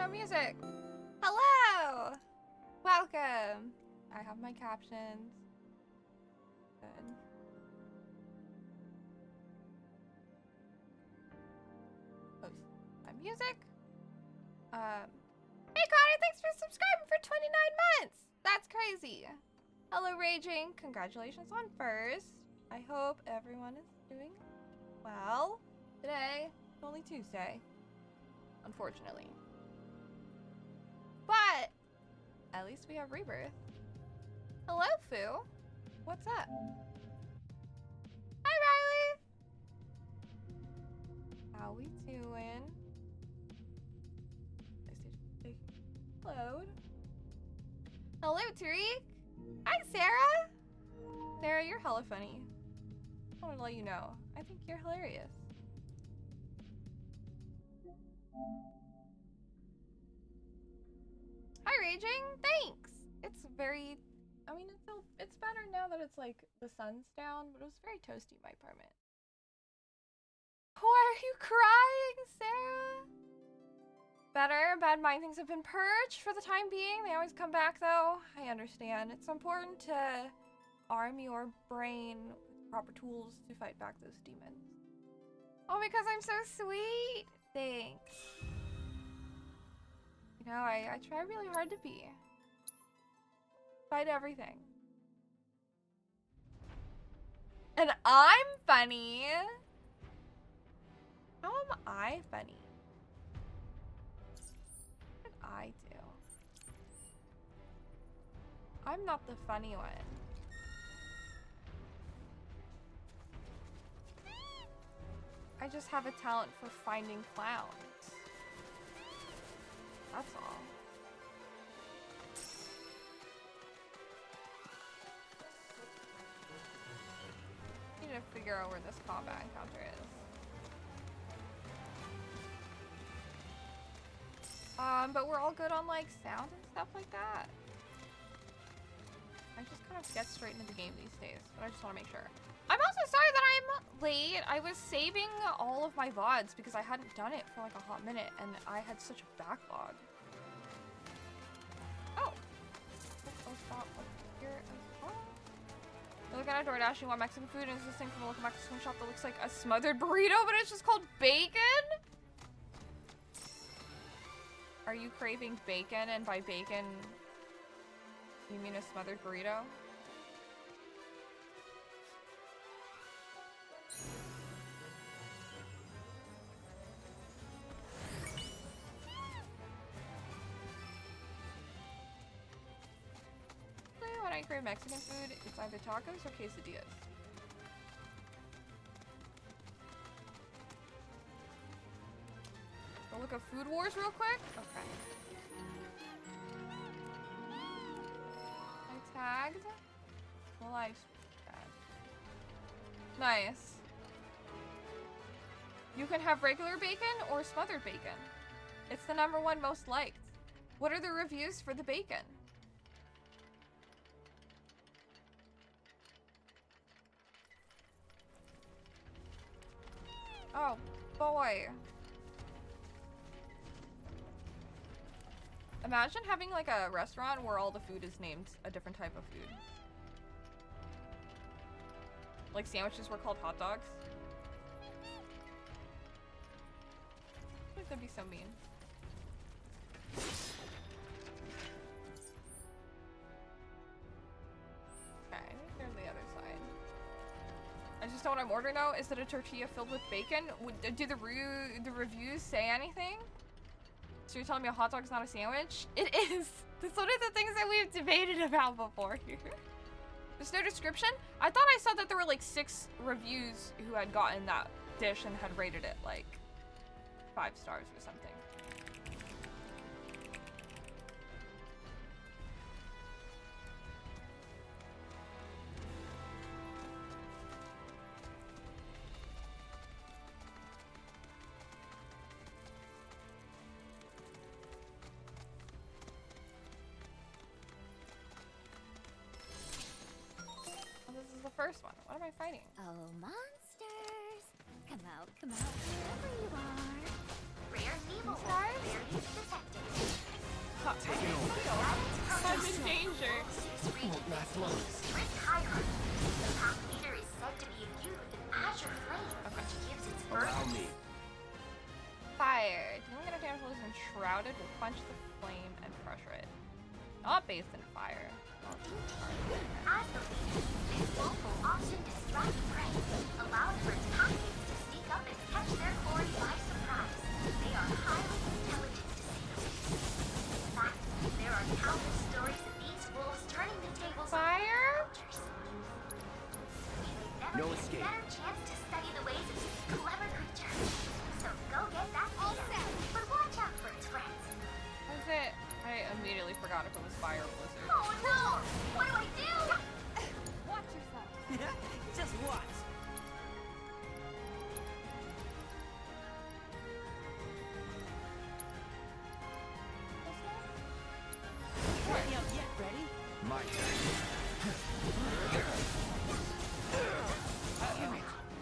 no music. Hello! Welcome. I have my captions. Good. Post my music. Hey Connor, thanks for subscribing for 29 months! That's crazy. Hello Raging, congratulations on first. I hope everyone is doing well. Today, it's only Tuesday. Unfortunately. But, at least we have Rebirth. Hello Foo. What's up? Hi Riley! How we doing? Load. Hello, Tariq. Hi, Sarah. Sarah, you're hella funny. I wanted to let you know. I think you're hilarious. Hi, Raging. Thanks. It's very. I mean, it's better now that it's like the sun's down, but it was very toasty in my apartment. Why are you crying, Sarah? Better. Bad mind things have been purged for the time being. They always come back though. I understand. It's important to arm your brain with proper tools to fight back those demons. Oh, because I'm so sweet. Thanks. You know, I try really hard to be. Fight everything. And I'm funny. How am I funny? I do. I'm not the funny one. I just have a talent for finding clowns. That's all. I need to figure out where this combat encounter is. But we're all good on like sound and stuff like that. I just kind of get straight into the game these days, but I just want to make sure. I'm also sorry that I'm late. I was saving all of my VODs because I hadn't done it for like a hot minute and I had such a backlog. Oh. Let's stop up here as well. You're looking at DoorDash, you want Mexican food, and it's this thing from a local Mexican shop that looks like a smothered burrito, but it's just called bacon? Are you craving bacon, and by bacon, you mean a smothered burrito? When I crave Mexican food, it's either tacos or quesadillas. Go look up Food Wars real quick? Okay. I tagged. Well, I tagged. Nice. You can have regular bacon or smothered bacon. It's the #1 most liked. What are the reviews for the bacon? Oh, boy. Imagine having like a restaurant where all the food is named a different type of food. Like sandwiches were called hot dogs. I think that'd be so mean. Okay, I think there's the other side. I just know what I'm ordering though. Is it a tortilla filled with bacon? Do the reviews say anything? So you're telling me a hot dog's not a sandwich? It is! That's one of the things that we've debated about before here. There's no description? I thought I saw that there were like 6 reviews who had gotten that dish and had rated it like 5 stars or something. First one. What am I fighting? Oh, monsters! Come out, wherever you are. Rare and evil. These guys? Rare detected. last lungs. Strict hierarchy. The pack leader is said to be imbued with an azure flame, which gives its birth. Allow me. Fire. Dealing enough damage while it's enshrouded will quench the flame and pressure it. Not based in fire. As the leader, this wolf will often distract prey, allowing for its packmates to sneak up and catch their quarry by surprise. They are highly intelligent to say the least. In fact, there are countless stories of these wolves turning the tables on Fire? cultures. They've never No had a escape. better chance to study the ways of this clever creature. So go get that data, but watch out for its friends. Was it? I immediately forgot if it was fire or blizzard. Oh no! What do I do? Watch yourself. Just watch. Ready up yet, ready? My turn.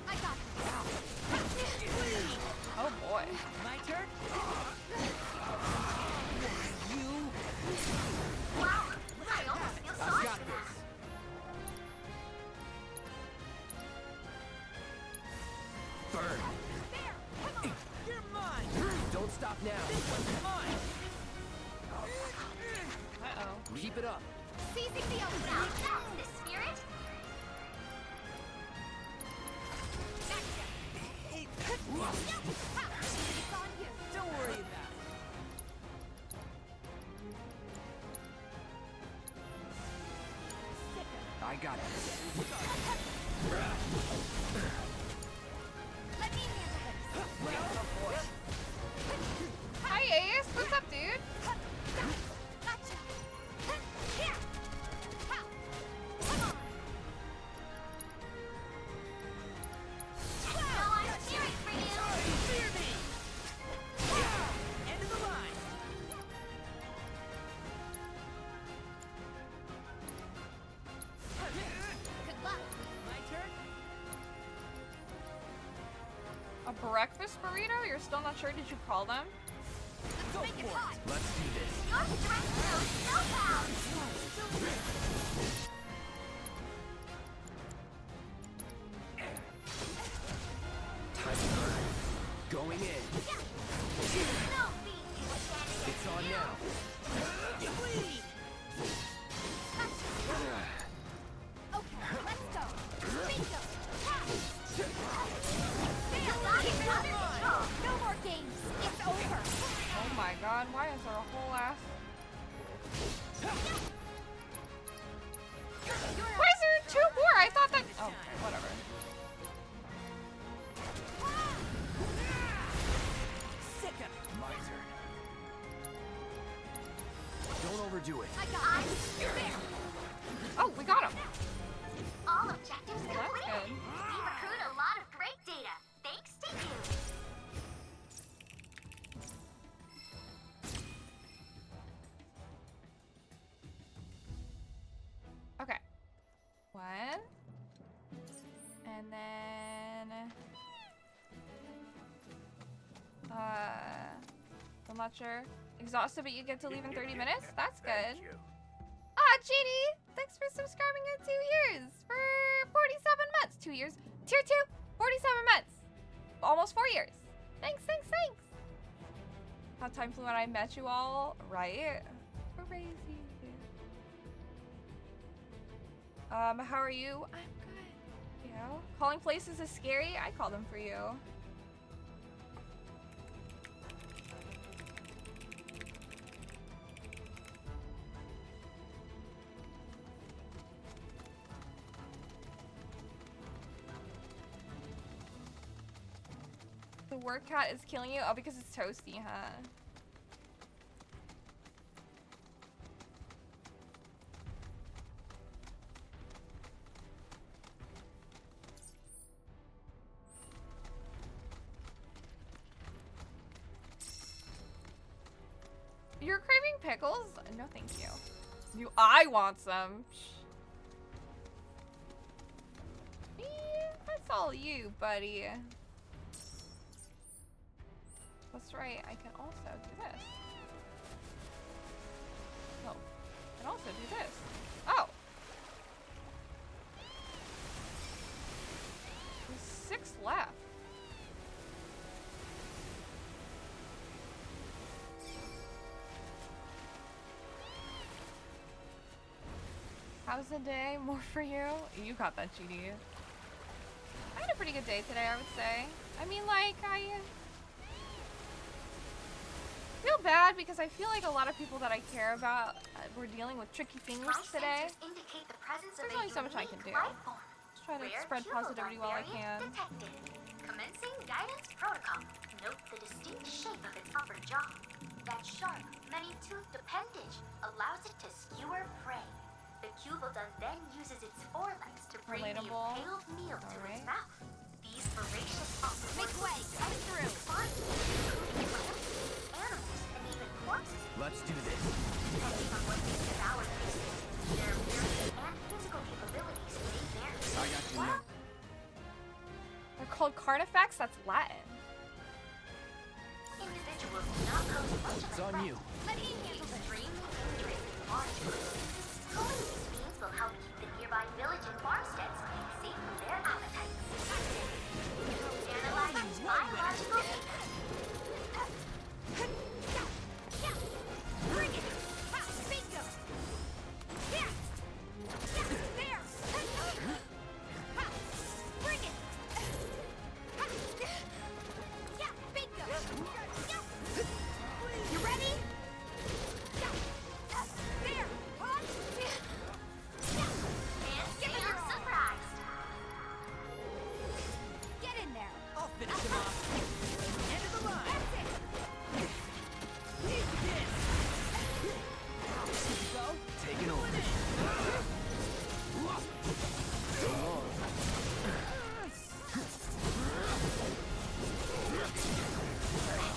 I got Oh boy. My turn? You? Wow! I almost feel I've sorry got for this. that. Burn. There! Come on! You're mine! Don't stop now. This one's mine! Uh-oh. Keep it up. Seizing the open. Now that's the spirit! Gotcha! Hey, It's on you! don't worry about it. I got it. Let me handle this! Hi Ace, what's up, dude? Gotcha! Here! Ha! Come on! No, I'm cheering for you! Fear me! End of the line! Good luck! My turn? A breakfast burrito? You're still not sure? Did you call them? Go Make it for hot! Let's do this. Your strength knows no bounds! Time to burn. Going in. No beat can stand against It's on you! now. Bleed! Okay, let's go! Bingo! Ha! Feel that is under control! No more games! It's over! Oh my god, why is there a whole ass... Why is there two more? I thought that... Oh, whatever. Sick of it! My turn. Don't overdo it. I got it! There! Oh, we got him. All objectives Well, that's completed! good. We recruit a lot of great data, thanks to you! Okay. One. And then... I'm not sure. Exhausted, but you get to leave in 30 minutes? That's good. Ah, Genie! Thanks for subscribing in 2 years! For 47 months! 2 years. Tier 2, 47 months! Almost 4 years. Thanks, thanks, thanks! How time flew when I met you all, right? Crazy. How are you? I'm good. You know? Calling places is scary? I call them for you. The work cat is killing you? Oh, because it's toasty, huh? You're craving pickles? No, thank you. I want some. Me? That's all you, buddy. That's right, I can also do this. Oh, I can also do this. Oh! weeks left. How's the day? More for you? You caught that, GD. I had a pretty good day today, I would say. I mean, like, I feel bad because I feel like a lot of people that I care about were dealing with tricky things today. There's only so much I can do. Just try to spread positivity while I can. Detected. Commencing guidance protocol. Note the distinct shape of its upper jaw. That sharp, many-toothed appendage allows it to skewer prey. The cubildon then uses its forelegs to bring the Relatable. impaled meal to its Alright. mouth. These voracious Make way! I'm through! find plants, animals, and even corpses. Let's do this. Depending on what these devoured faces, their appearance and physical capabilities may vary. I got you. Well, They're called carnifex? That's Latin. individuals do not pose much of It's a on threat. you. Let me handle this! Extremely dangerous in large groups. Culling these beings will help keep the nearby village and farmsteads safe from their appetites. Analyze biological data. Bring it! Ha! Bingo! Here! There! Ha! Bring it! Ha! Yeah! Bingo! You ready? There! Hop! And stay unsurprised. Get in there! I'll finish him off. End of the line. That's it! Eat this. Here you go. Taking over. So long.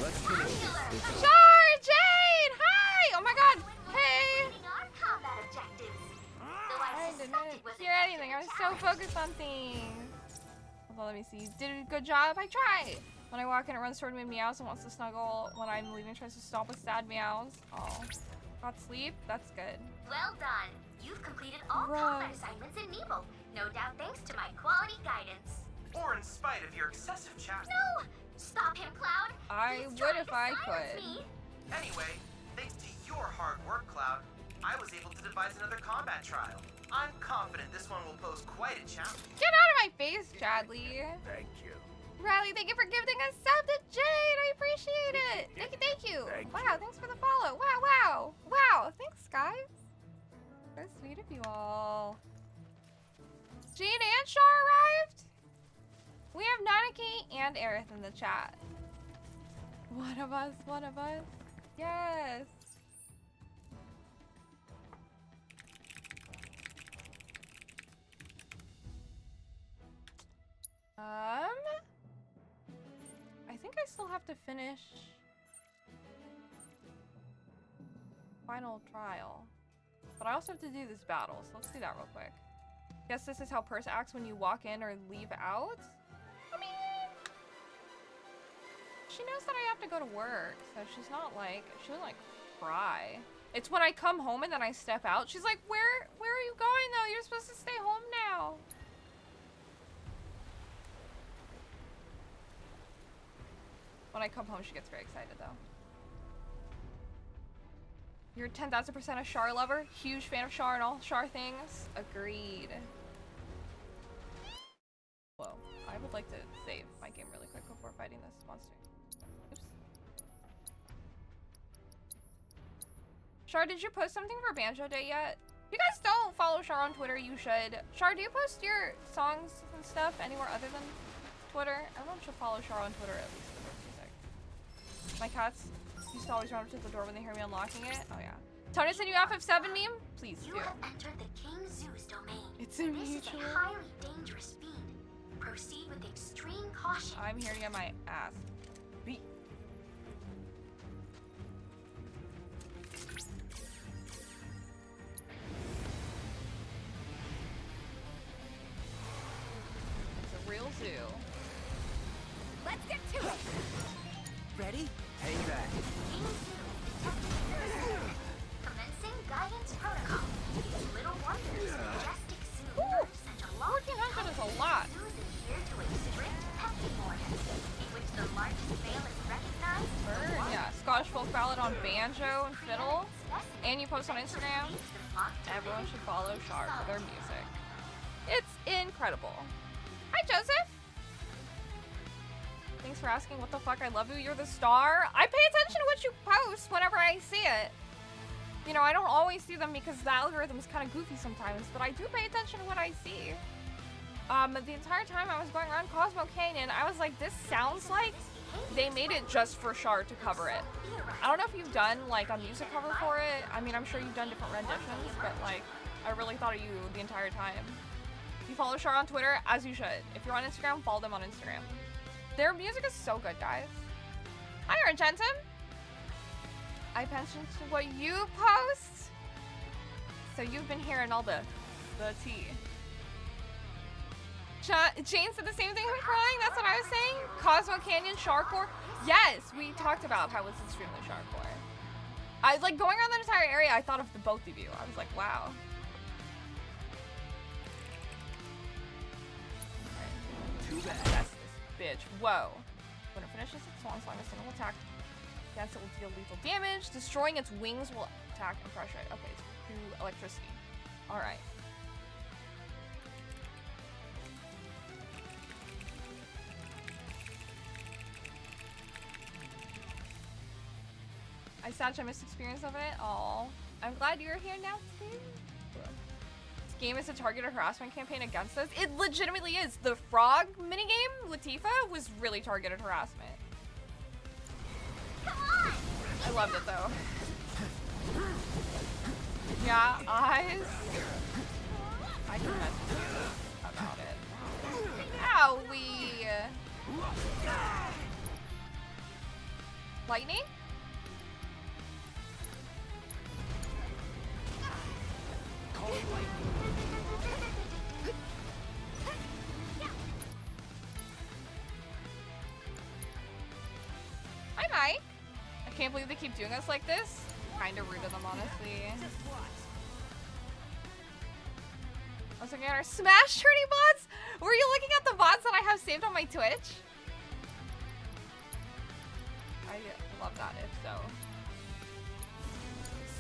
Let's finish this. Char! Jade! Hi! Oh my god! Hey! Completing our combat objectives. Though I I didn't suspect it was hear anything. I was so focused on things. Hold on, let me see. Did a good job? I tried. When I walk in, it runs toward me, meows, and wants to snuggle. When I'm leaving, it tries to stop with sad meows. Oh. Got sleep? That's good. Well done. You've completed all Right. combat assignments in Nebo. No doubt thanks to my quality guidance. Or in spite of your excessive chat. No! Stop him, Cloud. I He's would trying if to I silence could. me. Anyway, thanks to your hard work, Cloud, I was able to devise another combat trial. I'm confident this one will pose quite a challenge. Get out of my face, Chadley. Thank you. Riley, thank you for giving a sub to Jade. I appreciate it. Thank you, thank you. Thank Wow, thanks for the follow. Wow, wow. Wow, thanks, guys. So sweet of you all. Jean and Shar arrived? We have Nanaki and Aerith in the chat. One of us, one of us. Yes. I think I still have to finish final trial. But I also have to do this battle, so let's do that real quick. Guess this is how Purse acts when you walk in or leave out? I mean, she knows that I have to go to work, so she's not like, she doesn't like cry. It's when I come home and then I step out, she's like, where are you going though? You're supposed to stay home now. When I come home, she gets very excited though. You're 10,000% a Char lover? Huge fan of Char and all Char things? Agreed. Whoa. I would like to save my game really quick before fighting this monster. Oops. Char, did you post something for Banjo Day yet? If you guys don't follow Char on Twitter, you should. Char, do you post your songs and stuff anywhere other than Twitter? Everyone should follow Char on Twitter at least for music. My cats used to always run up to the door when they hear me unlocking it. Oh yeah. Tony sent you off of 7 meme? Please do. You have entered the King Zoo's domain. It's This is mutual. a highly dangerous speed. Proceed with extreme caution. I'm here to get my ass beat. It's a real zoo. Let's get to it! Ready? Hang back. King Zoo. Commencing guidance protocol. These little wonders, majestic zoo, Ooh. such a large 1400 is a lot. zoos adhere to a strict pet ballad on banjo and fiddle, and you post on Instagram, everyone should follow Char for their music. It's incredible. Hi, Joseph. Thanks for asking. What the fuck? I love you. You're the star. I pay attention to what you post whenever I see it. You know, I don't always see them because the algorithm is kind of goofy sometimes, but I do pay attention to what I see. The entire time I was going around Cosmo Canyon, I was like, this sounds like they made it just for Char to cover it. I don't know if you've done like a music cover for it. I mean, I'm sure you've done different renditions, but like, I really thought of you the entire time. You follow Char on Twitter, as you should. If you're on Instagram, follow them on Instagram. Their music is so good, guys. Hi, Argentum. I pay attention to what you post. So you've been hearing all the tea. Jane said the same thing. I'm crying. That's what I was saying. Cosmo Canyon, Sharkcore. Yes, we talked about how it's extremely Sharkcore. I was like going around the entire area. I thought of the both of you. I was like, wow. Too bad. That's this bitch. Whoa. When it finishes its swan song, a single attack against it will deal lethal damage. Destroying its wings will attack and crush it. Okay, it's through electricity. Alright. I such a missed experience of it. Aw. I'm glad you're here now too. This game is a targeted harassment campaign against us. It legitimately is. The frog minigame, Latifah, was really targeted harassment. Come on! I loved it though. Yeah, eyes. I can message you about it. Owie! Lightning? Call it lightning. Hi, Mike. I can't believe they keep doing us like this. Kinda rude of them, honestly. I was looking at our Smash Tourney bots. Were you looking at the bots that I have saved on my Twitch? I love that, if so.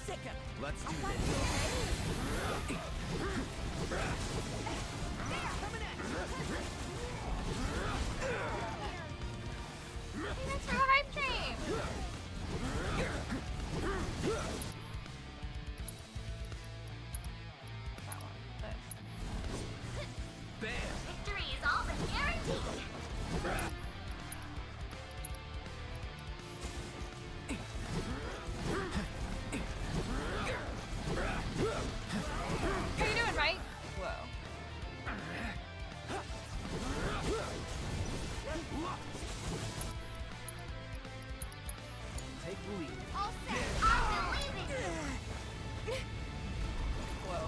Sick of it. Let's do this. Thanks for the hype train. That one. This. Bam. Victory is all but guaranteed. How you doing, Mike? Whoa. Take the lead. All set. I believe in you. Whoa.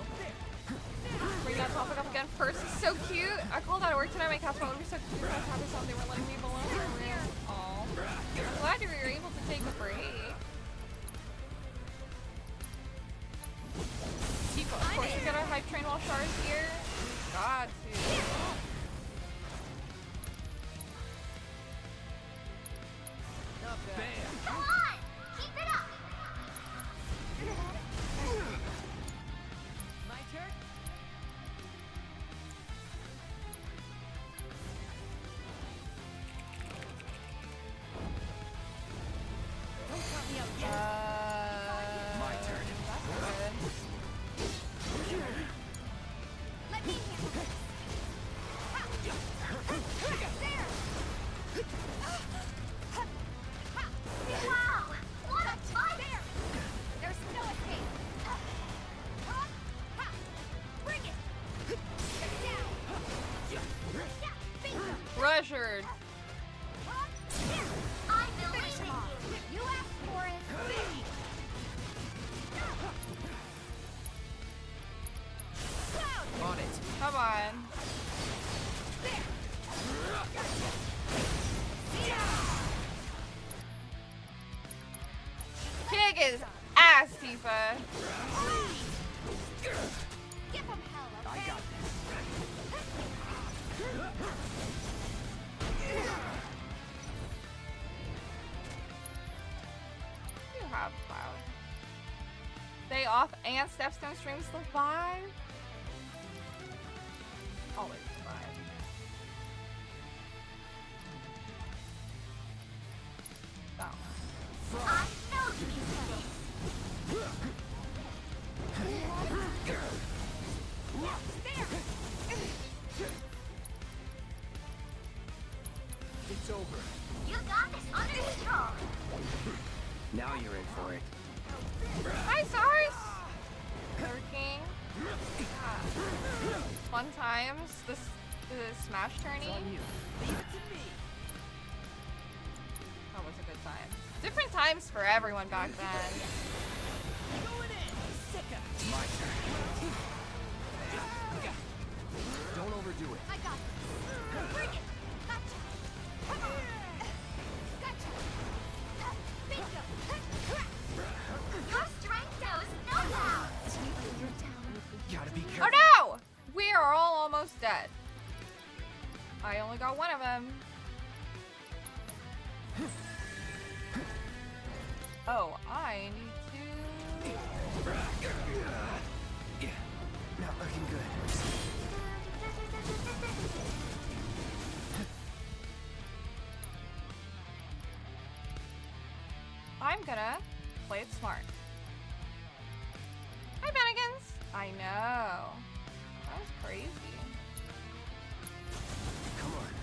Bring that topic up again. First is so cute. I called out of work tonight. My cat's phone would be so cute. I was happy someone they were letting me alone for a real. Aw. I'm glad you were able to take a break. Tifa, of course we got our hype train while Char's here. God, too. Not bad. Bam. Come on! Keep it up! My turn? Don't count me out yet. My turn. That's good. Let me handle this. Ha! There! Wow! What a fight! There! There's no escape. Ha! Ha! Bring it! Get down! Yeah, bingo! Pressured. Ha! There! I Finish believe him in off. you! You asked for it. Cloud! On it. Come on. Kick his ass, Tifa. Give him hell, okay? I got this. You have Cloud. Day off and Stepstone streams the vibe. Always the vibe. Oh. I know you can do this. It's over. You got this under control. Now you're in for it. Hi, Sars! Lurking. Fun times. The Smash tourney. On you. Leave it to me. That was a good time. Different times for everyone back then. Going in. Sick of. My turn. Don't overdo it. I got this. Bring it. Gotcha. Come on. Gotcha. Bingo. Your strength knows no bounds. You're down. Gotta be careful. Oh no! We are all almost dead. I only got one of them. Oh, I need to... Yeah, not looking good. I'm gonna play it smart. Hi, Bennigan's! I know. That was crazy. Come on.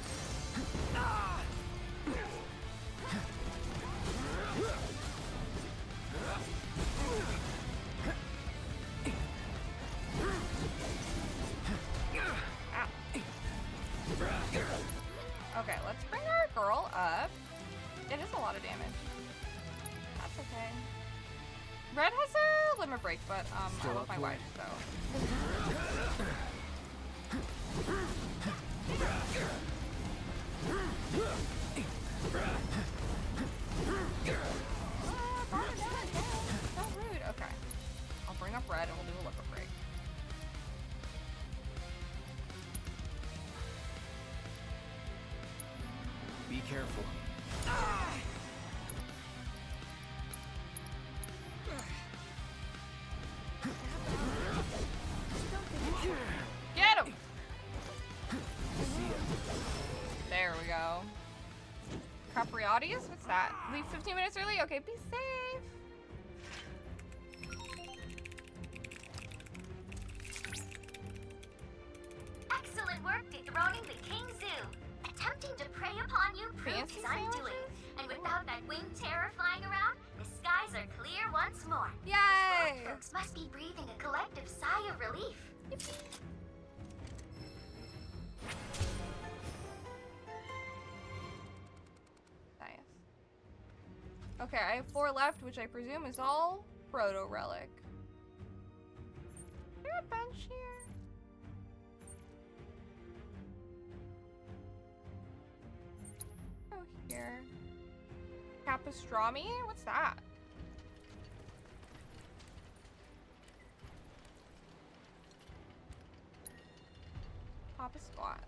Okay, let's bring our girl up. It is a lot of damage. That's okay. Red has a limit break, but I Still love up my for wife, it. so. Brought her down again. So rude. Okay. I'll bring up red and we'll do a limit break. Be careful. Get him! There we go. Capriatius? What's that? Leave 15 minutes early? Okay, be safe. Excellent work dethroning the King Zoo. Attempting to prey upon you proves Fancy his undoing. sandwiches? And without that winged terror flying around, the skies are clear once more. Yay! Folks must be breathing a collective sigh of relief. Nice. Okay, I have 4 left, which I presume is all Proto Relic. Is there a bench here? Oh, here. Capastrami? What's that? Papa Squat.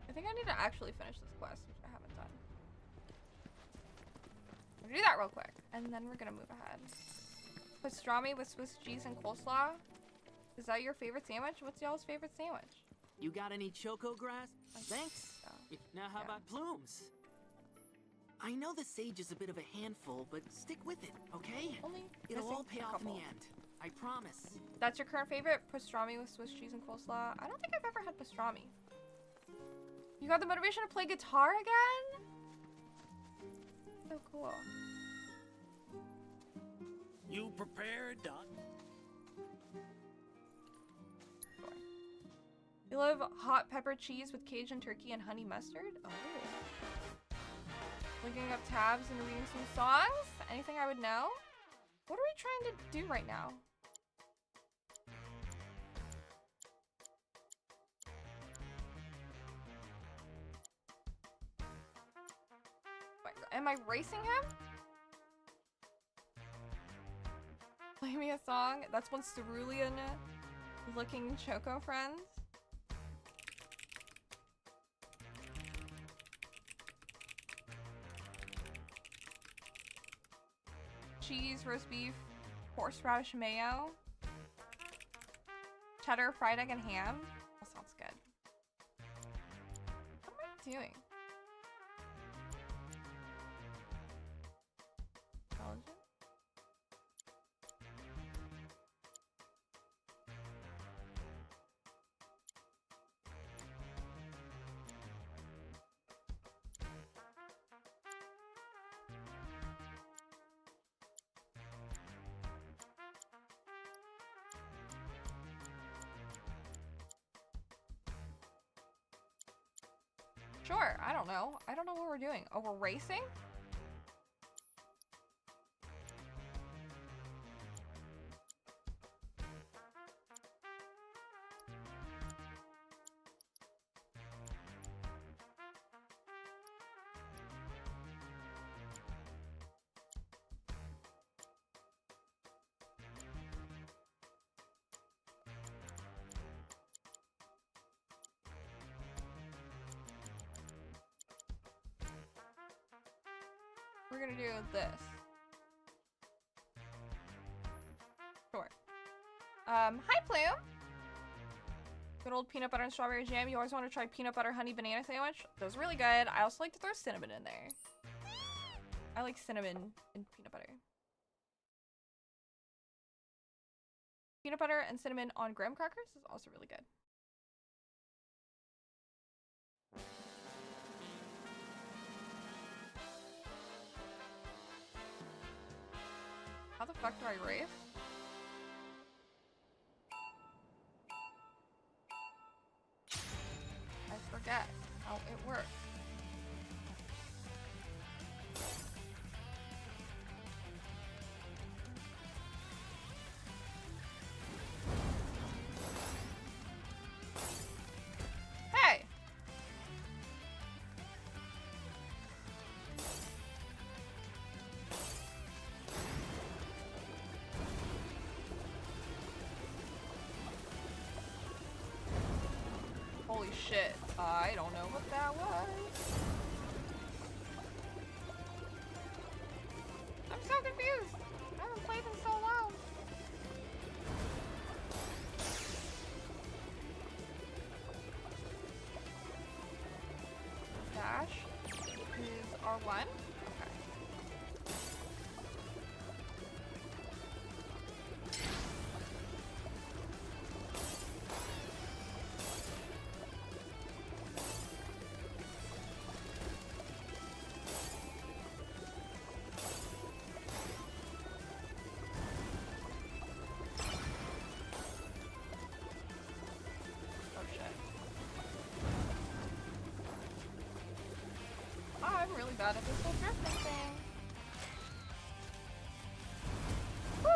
I think I need to actually finish this quest, which I haven't done. We'll do that real quick, and then we're gonna move ahead. Pastrami with Swiss cheese and coleslaw. Is that your favorite sandwich? What's y'all's favorite sandwich? You got any choco grass? Thanks. Oh. Now how Yeah. about plumes? I know the sage is a bit of a handful, but stick with it, okay? Only It'll missing all pay a off in couple. the end. I promise. That's your current favorite? Pastrami with Swiss cheese and coleslaw? I don't think I've ever had pastrami. You got the motivation to play guitar again? So cool. You prepared, Doc? You love hot pepper cheese with Cajun turkey and honey mustard? Oh. Linking up tabs and reading some songs? Anything I would know? What are we trying to do right now? Oh my god. Am I racing him? Play me a song. That's one cerulean looking Choco friends. Cheese, roast beef, horseradish mayo, cheddar, fried egg, and ham. That sounds good. What am I doing? Intelligence? Sure, I don't know. I don't know what we're doing. Oh, we're racing? We're gonna do this. Sure. Hi Plume! Good old peanut butter and strawberry jam. You always want to try peanut butter honey banana sandwich? Those are really good. I also like to throw cinnamon in there. I like cinnamon and peanut butter. Peanut butter and cinnamon on graham crackers is also really good. How the fuck do I race? I forget how it works. Hey! Holy shit, I don't know what that was. I'm so confused. I haven't played in so long. Dash is R1. Okay. Oh shit. I'm really bad at this whole drifting thing. Woo!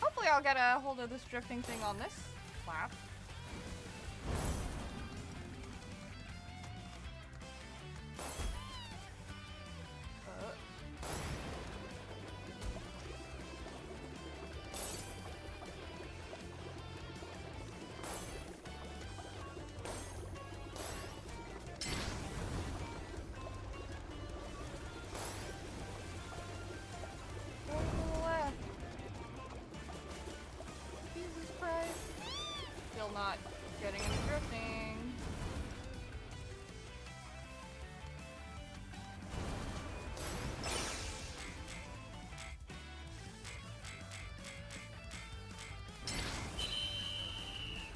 Hopefully I'll get a hold of this drifting thing on this lap. Jesus Christ. Still not getting any drifting.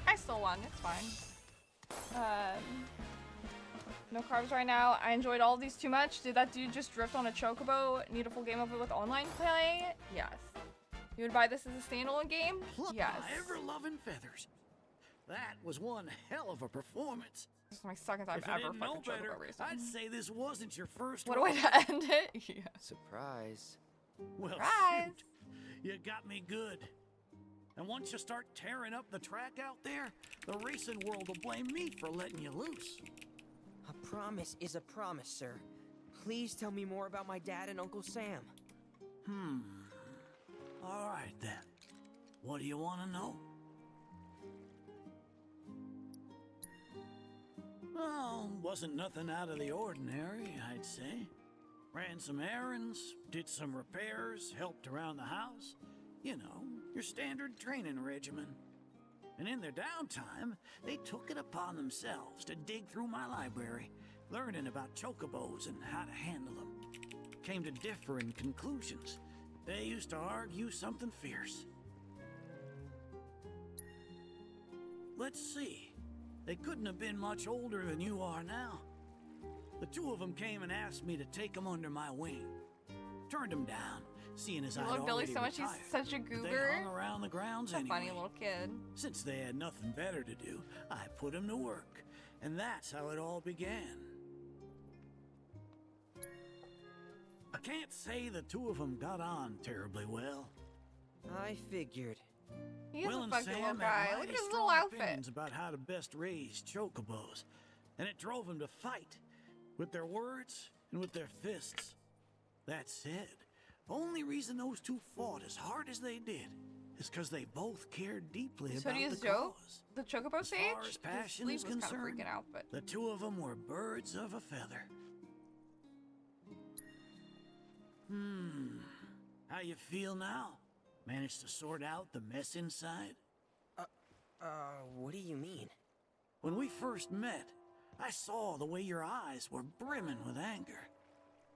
I still won, it's fine. No carbs right now. I enjoyed all of these too much. Did that dude just drift on a chocobo? Need a full game of it with online play? Yes. You would buy this as a standalone game? Pluck Yes. my ever-loving feathers. That was one hell of a performance. This is my second time If I ever didn't know fucking better, chocobo racing. I'd say this wasn't your first What a way rodeo. to end it? Yeah. Surprise. Well, Surprise. shoot. You got me good. And once you start tearing up the track out there, the racing world will blame me for letting you loose. A promise is a promise, sir. Please tell me more about my dad and Uncle Sam. All right, then. What do you want to know? Well, wasn't nothing out of the ordinary, I'd say. Ran some errands, did some repairs, helped around the house. You know, your standard training regimen. And in their downtime, they took it upon themselves to dig through my library, learning about chocobos and how to handle them. Came to differing conclusions. They used to argue something fierce. Let's see. They couldn't have been much older than you are now. The two of them came and asked me to take them under my wing. Turned them down, seeing as I I'd love Billy already so much. He's retired. such a But they goober. hung around the grounds He's a anyway. funny little kid. Since they had nothing better to do, I put them to work. And that's how it all began. I can't say the two of them got on terribly well. I figured. He is Will a and funky Sam little had guy. Look mighty at his strong little outfit. opinions about how to best raise chocobos, and it drove them to fight, with their words and with their fists. That said, only reason those two fought as hard as they did is because they both cared deeply This about hoodie the is dope. cause. The chocobo As sage. far as His passion sleeve is was kind of concerned, freaking out, but the two of them were birds of a feather. How you feel now? Managed to sort out the mess inside? What do you mean? When we first met, I saw the way your eyes were brimming with anger.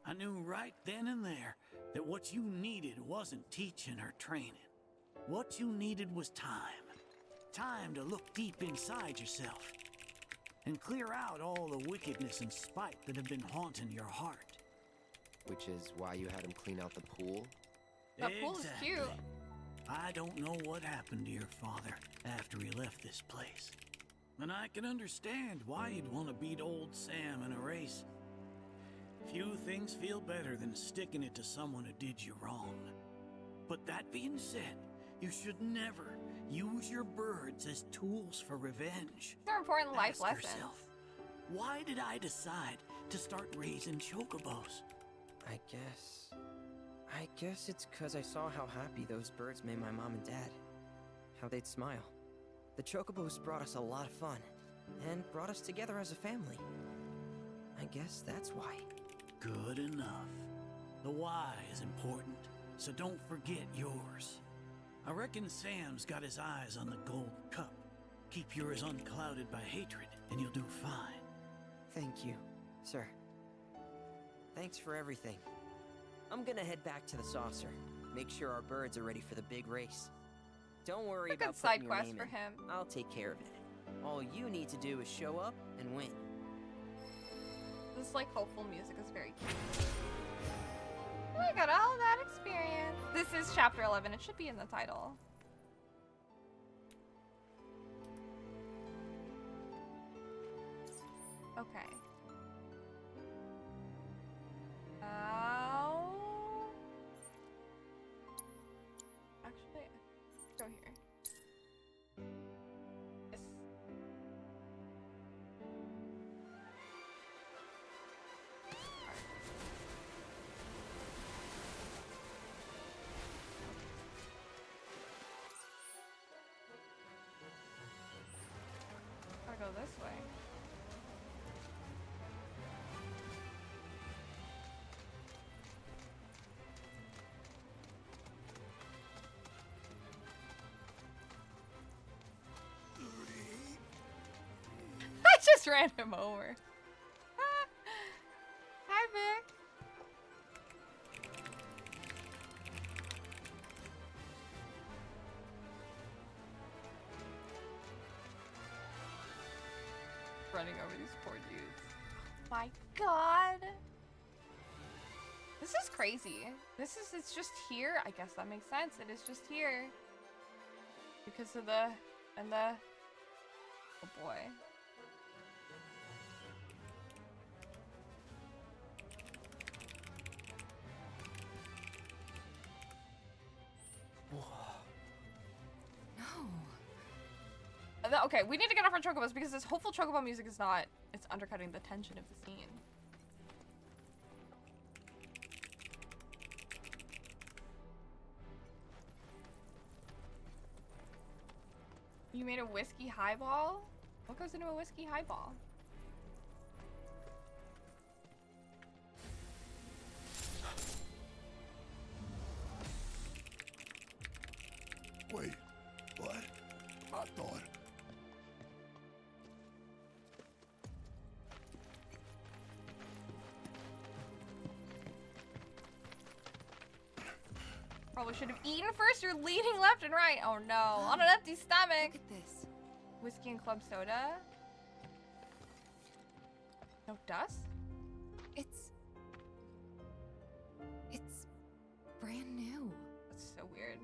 I knew right then and there that what you needed wasn't teaching or training. What you needed was time. Time to look deep inside yourself and clear out all the wickedness and spite that have been haunting your heart. Which is why you had him clean out the pool? that pool is cute. I don't know what happened to your father after he left this place. And I can understand why you'd want to beat old Sam in a race. Few things feel better than sticking it to someone who did you wrong. But that being said, you should never use your birds as tools for revenge. They're important life Ask lessons. yourself, why did I decide to start raising chocobos? I guess it's because I saw how happy those birds made my mom and dad. How they'd smile. The chocobos brought us a lot of fun, and brought us together as a family. I guess that's why. Good enough. The why is important, so don't forget yours. I reckon Sam's got his eyes on the gold cup. Keep yours unclouded by hatred, and you'll do fine. Thank you, sir. Thanks for everything. I'm gonna head back to the saucer. Make sure our birds are ready for the big race. Don't worry A about good side putting your quest name for in. him. I'll take care of it. All you need to do is show up and win. This like hopeful music is very cute. I got all that experience. This is chapter 11. It should be in the title. Okay. Now, actually, go here. Yes. Gotta go this way. I just ran him over. Hi, Vic. Running over these poor dudes. My God. This is crazy. It's just here. I guess that makes sense. It is just here. Because of the, oh boy. Okay, we need to get off our chocobos because this hopeful chocobo music is not. It's undercutting the tension of the scene. You made a whiskey highball? What goes into a whiskey highball? Wait, what? I thought... Probably should have eaten first. You're leading left and right. Oh no, on an empty stomach. Look at this. Whiskey and club soda. No dust? It's brand new. That's so weird.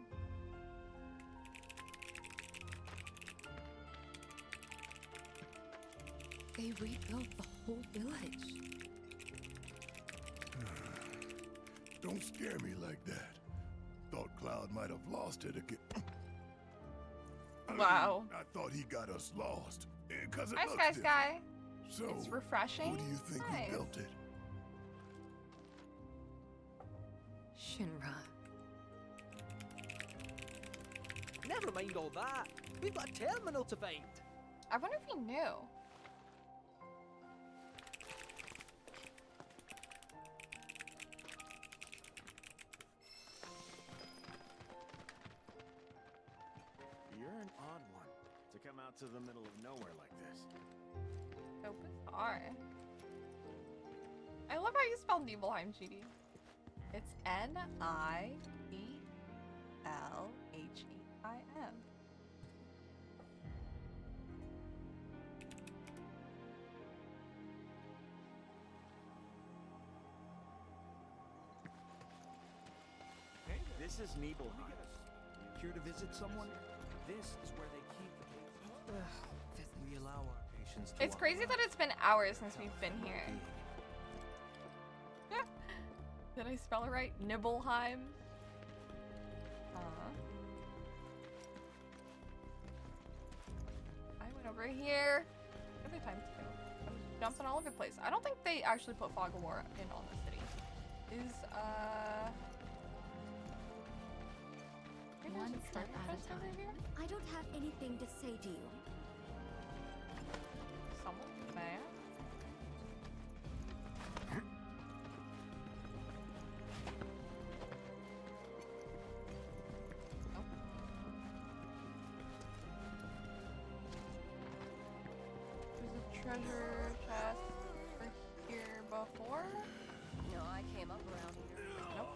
They rebuilt the whole village. Don't scare me like that. Thought Cloud might have lost it again. Wow. I thought he got us lost. Because it Nice looks guy, different. Sky. So, It's refreshing. who do you think Nice. who built it? Shinra. Never mind all that. We've got a terminal to find. I wonder if he knew. You're an odd one to come out to the middle of nowhere like this. So bizarre. I love how you spell Nibelheim, GD. It's Nibelheim. This is Nibelheim. Here to visit someone? This is where they keep the We allow our patients to It's crazy that it's been hours since we've been here. Did I spell it right? Nibelheim? I went over here. What are the times too? I'm jumping all over the place. I don't think they actually put Fog of War in on the city. One step at a time. I don't have anything to say to you. Someone there? Nope. There's a treasure chest over here before? No, I came up around here. Nope.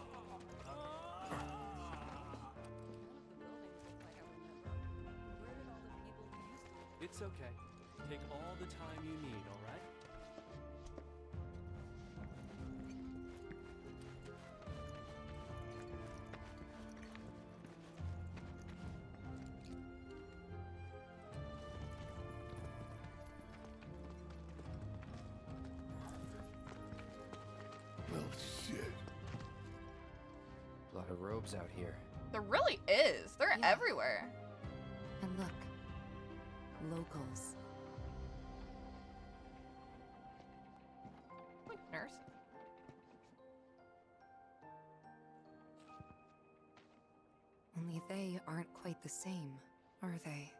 It's okay. Take all the time you need, all right? Well, shit. A lot of robes out here. There really is. They're Yeah. everywhere. And look, locals. Like nurse. Only they aren't quite the same, are they?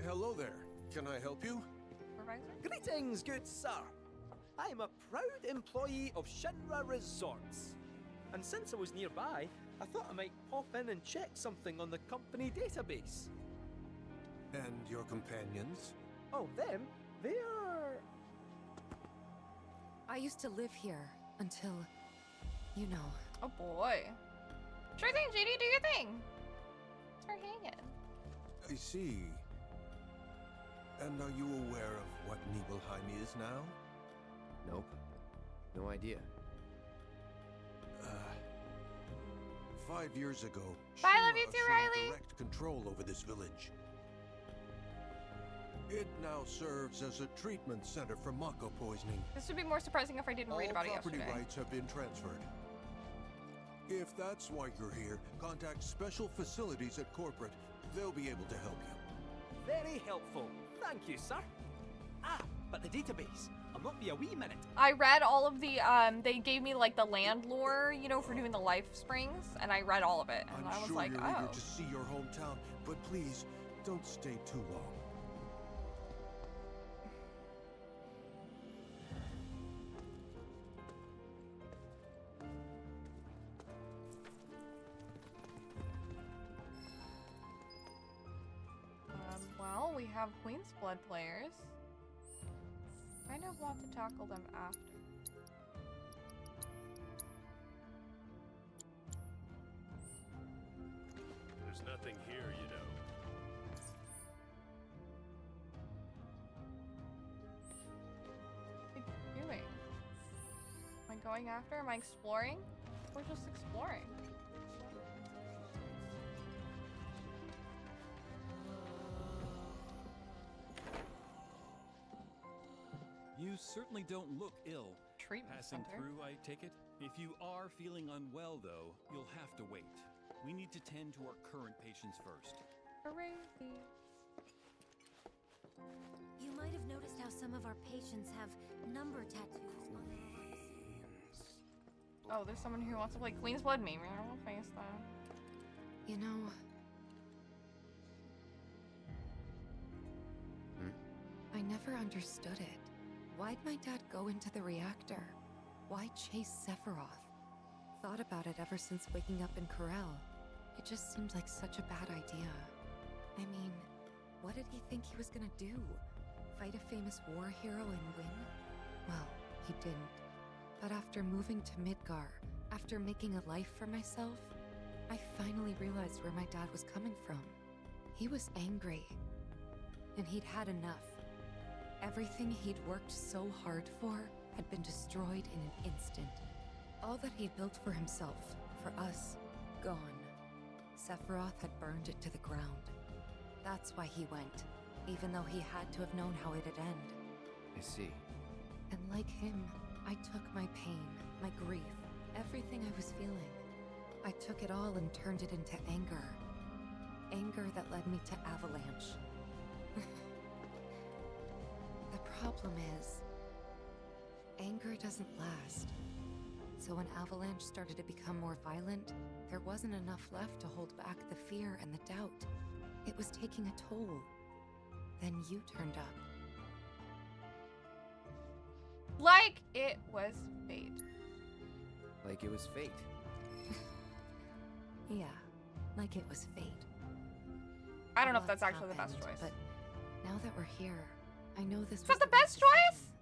Hello there. Can I help you? Supervisor? Greetings, good sir. I am a proud employee of Shinra Resorts. And since I was nearby, I thought I might pop in and check something on the company database. And your companions? Oh, them? They are... I used to live here until, you know. Oh boy. Sure thing, JD, do your thing. Start hanging. I see. And are you aware of what Nibelheim is now? Nope. No idea. 5 years ago, Bye, love you Shinra too, assumed Riley. direct control over this village. It now serves as a treatment center for Mako poisoning. This would be more surprising if I didn't read about it All property yesterday. rights have been transferred. If that's why you're here, contact Special Facilities at Corporate. They'll be able to help you. Very helpful. Thank you, sir. Ah, but the database. I'll not be a wee minute. I read all of the, they gave me like the land lore, you know, for doing the life springs, and I read all of it, and I'm I was sure like, you're oh. eager to see your hometown, but please, don't stay too long. Well, we have Queen's Blood players. Kind of want to tackle them after. There's nothing here, you know. What are you doing? Am I going after? Am I exploring? We're just exploring. You certainly don't look ill. Treatment Passing center. through, I take it? If you are feeling unwell, though, you'll have to wait. We need to tend to our current patients first. Crazy. You might have noticed how some of our patients have number tattoos on their arms. Oh, there's someone who wants to play Queen's Blood. Maybe I will face them. You know... I never understood it. Why'd my dad go into the reactor? Why chase Sephiroth? Thought about it ever since waking up in Corel. It just seemed like such a bad idea. I mean, what did he think he was gonna do? Fight a famous war hero and win? Well, he didn't. But after moving to Midgar, after making a life for myself, I finally realized where my dad was coming from. He was angry. And he'd had enough. Everything he'd worked so hard for had been destroyed in an instant. All that he'd built for himself, for us, gone. Sephiroth had burned it to the ground. That's why he went, even though he had to have known how it'd end. I see. And like him, I took my pain, my grief, everything I was feeling. I took it all and turned it into anger. Anger that led me to Avalanche. The problem is, anger doesn't last. So when Avalanche started to become more violent, there wasn't enough left to hold back the fear and the doubt. It was taking a toll. Then you turned up. Like it was fate. Like it was fate. Yeah, like it was fate. I don't know if Lots that's actually the best happened, choice. But now that we're here, I know this Is was that the right best choice? decision.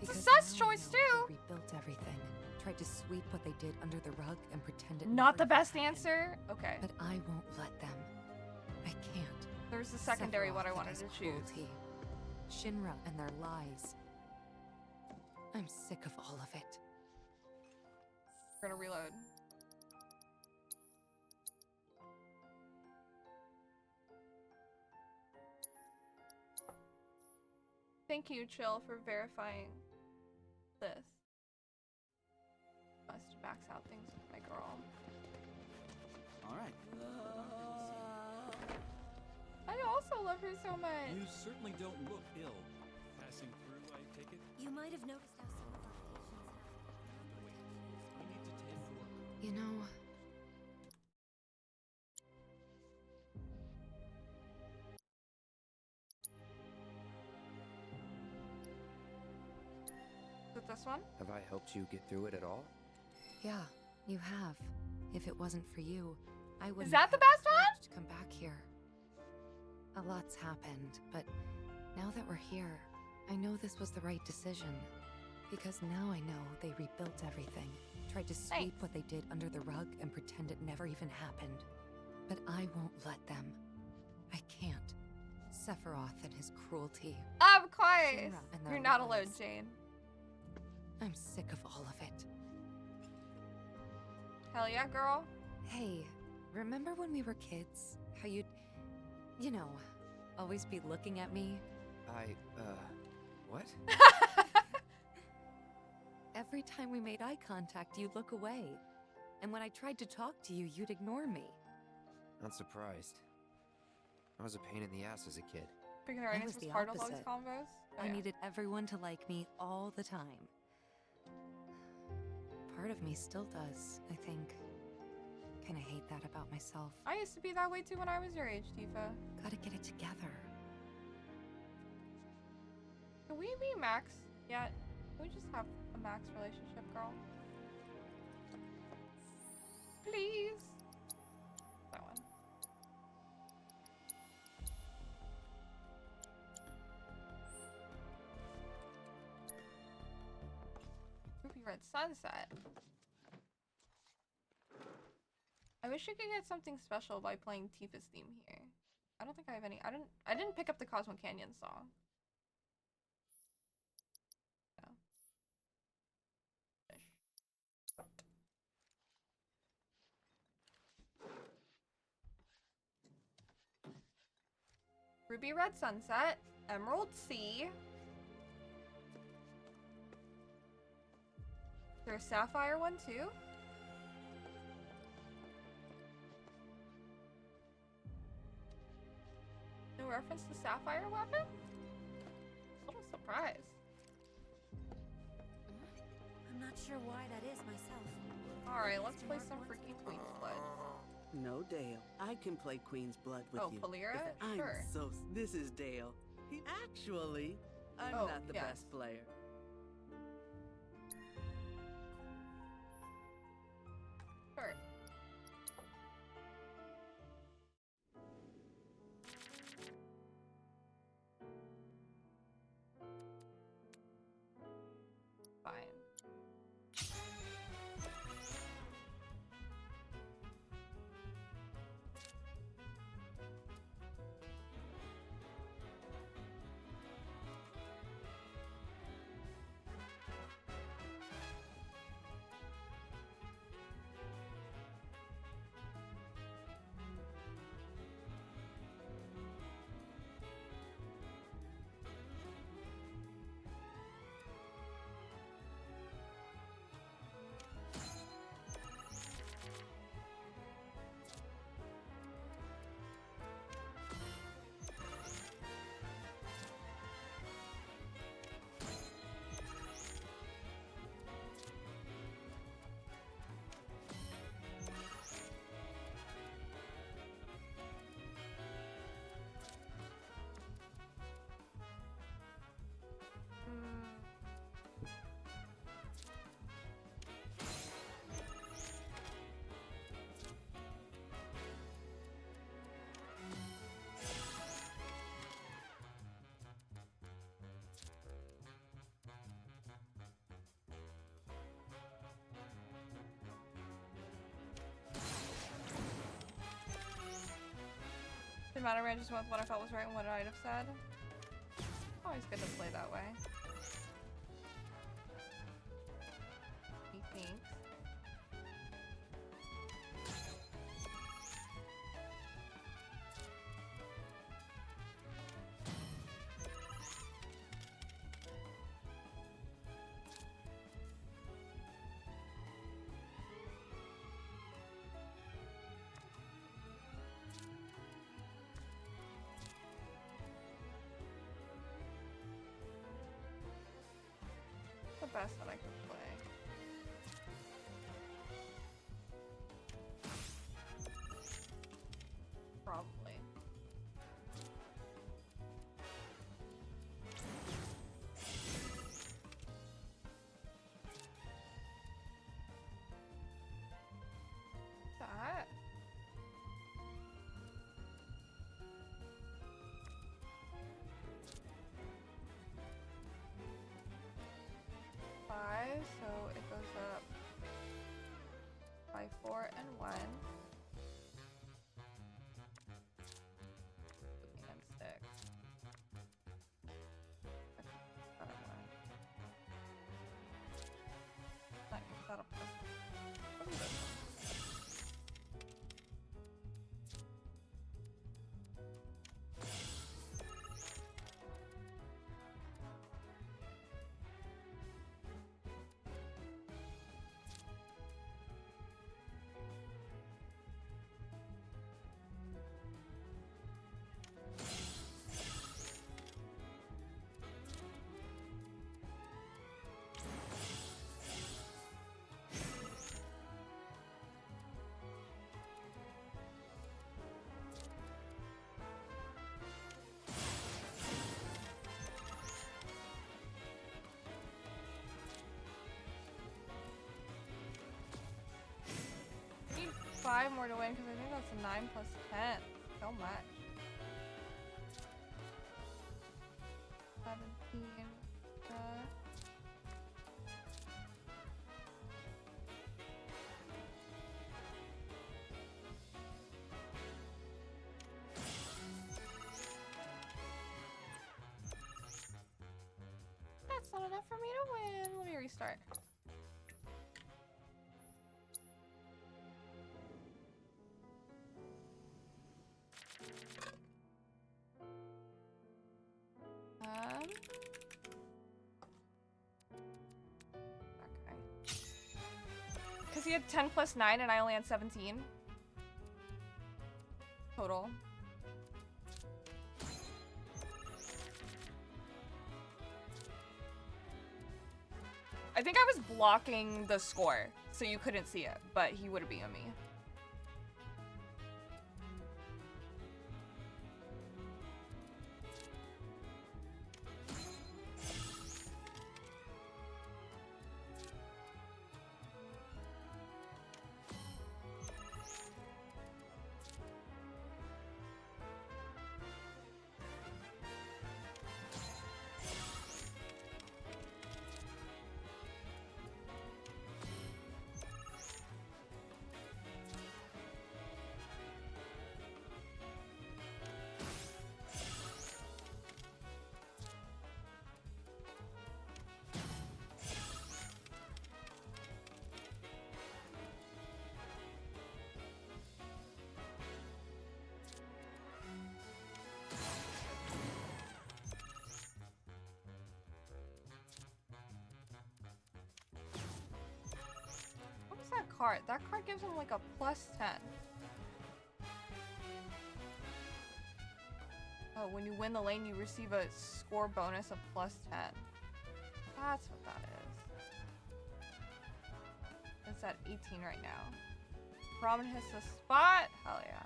It's a Because sus now I choice know too. They rebuilt everything, tried to sweep what they did under the rug and pretend it Not the never best happened. answer? Okay. But I won't let them. I can't. There's the secondary Sephiroth what I and wanted his to choose. cruelty. Shinra and their lies. I'm sick of all of it. We're gonna reload. Thank you, Chill, for verifying this. Must max out things with my girl. Alright. I also love her so much. You certainly don't look ill. Passing through, I take it? You might have noticed how some of our patients have. We need to tend to our You know, Is it this one? Have I helped you get through it at all? yeah, you have. If it wasn't for you, I wouldn't that the have best courage to come back here. A lot's happened, but now that we're here, I know this was the right decision. Because now I know they rebuilt everything, tried to sweep Thanks. what they did under the rug and pretend it never even happened. But I won't let them. I can't. Sephiroth and his cruelty. Of course. Shinra and their You're not alone, lies. Jane. I'm sick of all of it. Hell yeah, girl. Hey, remember when we were kids? How you'd, you know, always be looking at me? What? Every time we made eye contact, you'd look away. And when I tried to talk to you, you'd ignore me. Not surprised. I was a pain in the ass as a kid. Freaking I Radiance was was the part of all these opposite. combos. Oh, I yeah. needed everyone to like me all the time. Part of me still does, I think. Kinda hate that about myself. I used to be that way too when I was your age, Tifa. Gotta get it together. Can we be Max yet? Can we just have a Max relationship, girl? Please. That one. Ruby Red Sunset. I wish you could get something special by playing Tifa's theme here. I don't think I have any. I didn't pick up the Cosmo Canyon song. No. Ruby Red Sunset, Emerald Sea. Is there a Sapphire one too? No reference to Sapphire weapon? A little surprised. I'm not sure why that is myself. Alright, let's play some freaking Queen's Blood. No, Dale. I can play Queen's Blood with you. Oh, Polira? I'm Sure. This is Dale. Actually, I'm not the best player. Sure. Fine. The matter ranges with what I felt was right and what I'd have said. Always good to play that way. Thanks. The best that I could play. Probably. That. Five, so it goes up by 4 and 1. And 6. I don't know. Not is that a plus? What is this one? more to win because I think that's a 9 plus 10. So much. 17. That's not enough for me to win. Let me restart. Okay. Because he had 10 plus 9 and I only had 17. Total. I think I was blocking the score, so you couldn't see it, but he would have beaten me. That card. That card gives him like a plus 10. Oh, when you win the lane, you receive a score bonus of plus 10. That's what that is. It's at 18 right now. Ramen hits the spot. Hell yeah.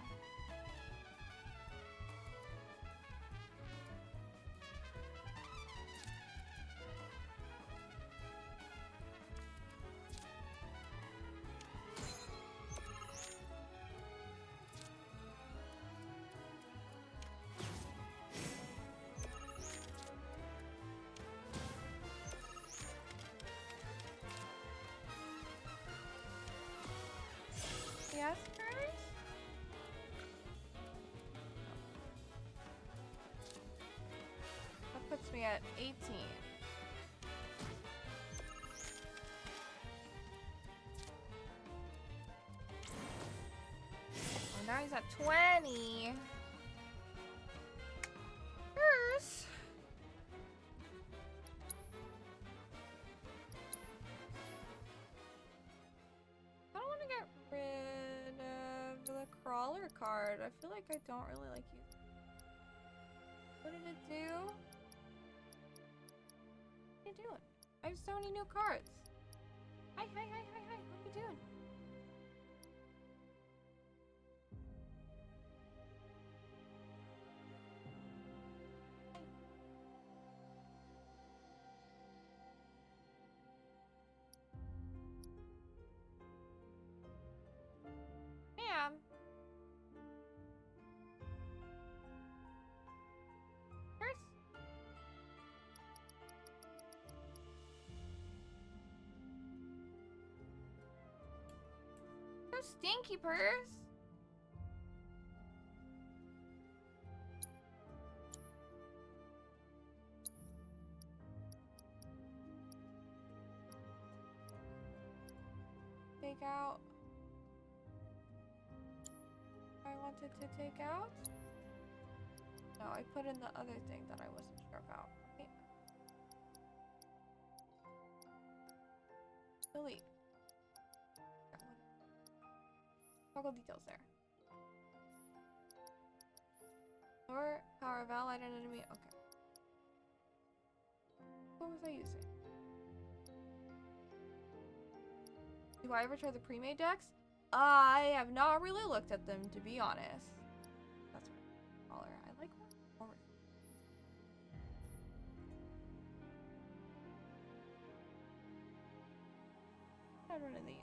Yes, Chris? That puts me at 18. Oh, now he's at 20. Chris? I don't want to get rid of the crawler card. I feel like I don't really like you. What did it do? What are you doing? I have so many new cards. Hi, hi, hi, hi, hi. What are you doing? Ma'am. Purse? So stinky, Purse. Take out. I wanted to take out. No, I put in the other thing that I wasn't sure about. Okay. Delete. That one. Toggle details there. Or power of allied enemy. Okay. What was I using? Do I ever try the pre-made decks? I have not really looked at them, to be honest. That's my color. I like one. I'm running these.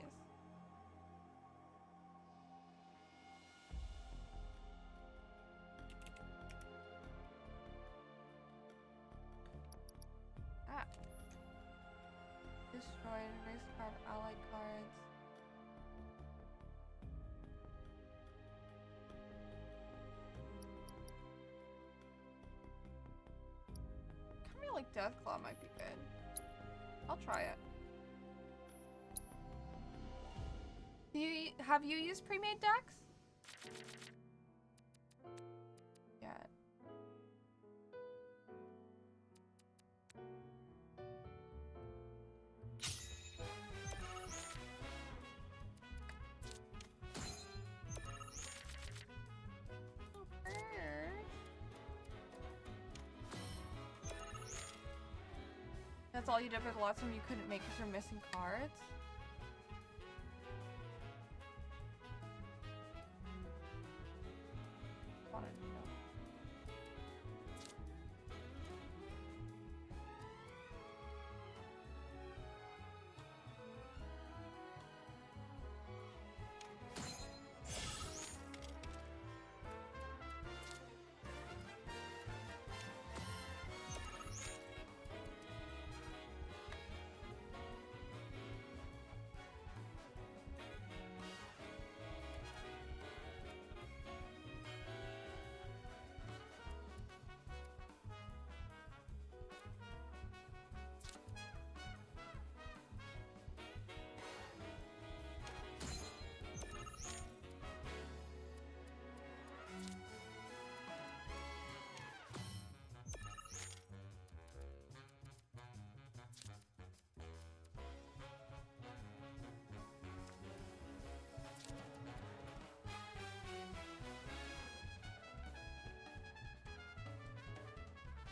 destroyed. Erase card allied cards. Kind of like Deathclaw might be good. I'll try it. Have you used pre-made decks? Yeah. That's all you did, but lots of them you couldn't make because you're missing cards. Wanted to know.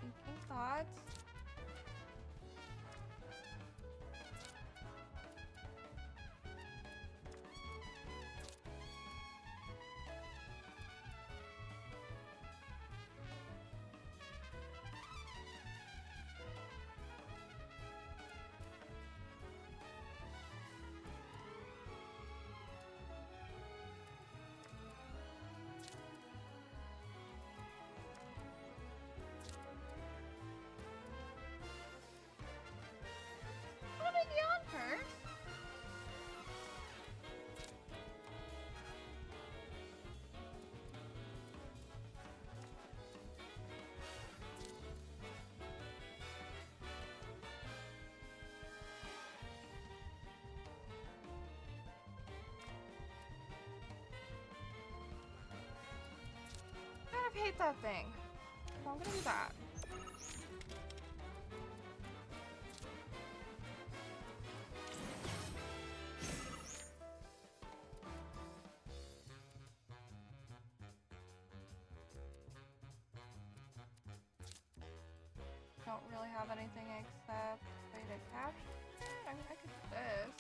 Thinking thoughts. What did you on first? I kind of hate that thing. So I'm gonna do that. Don't really have anything except way to capture. I mean, I could do this.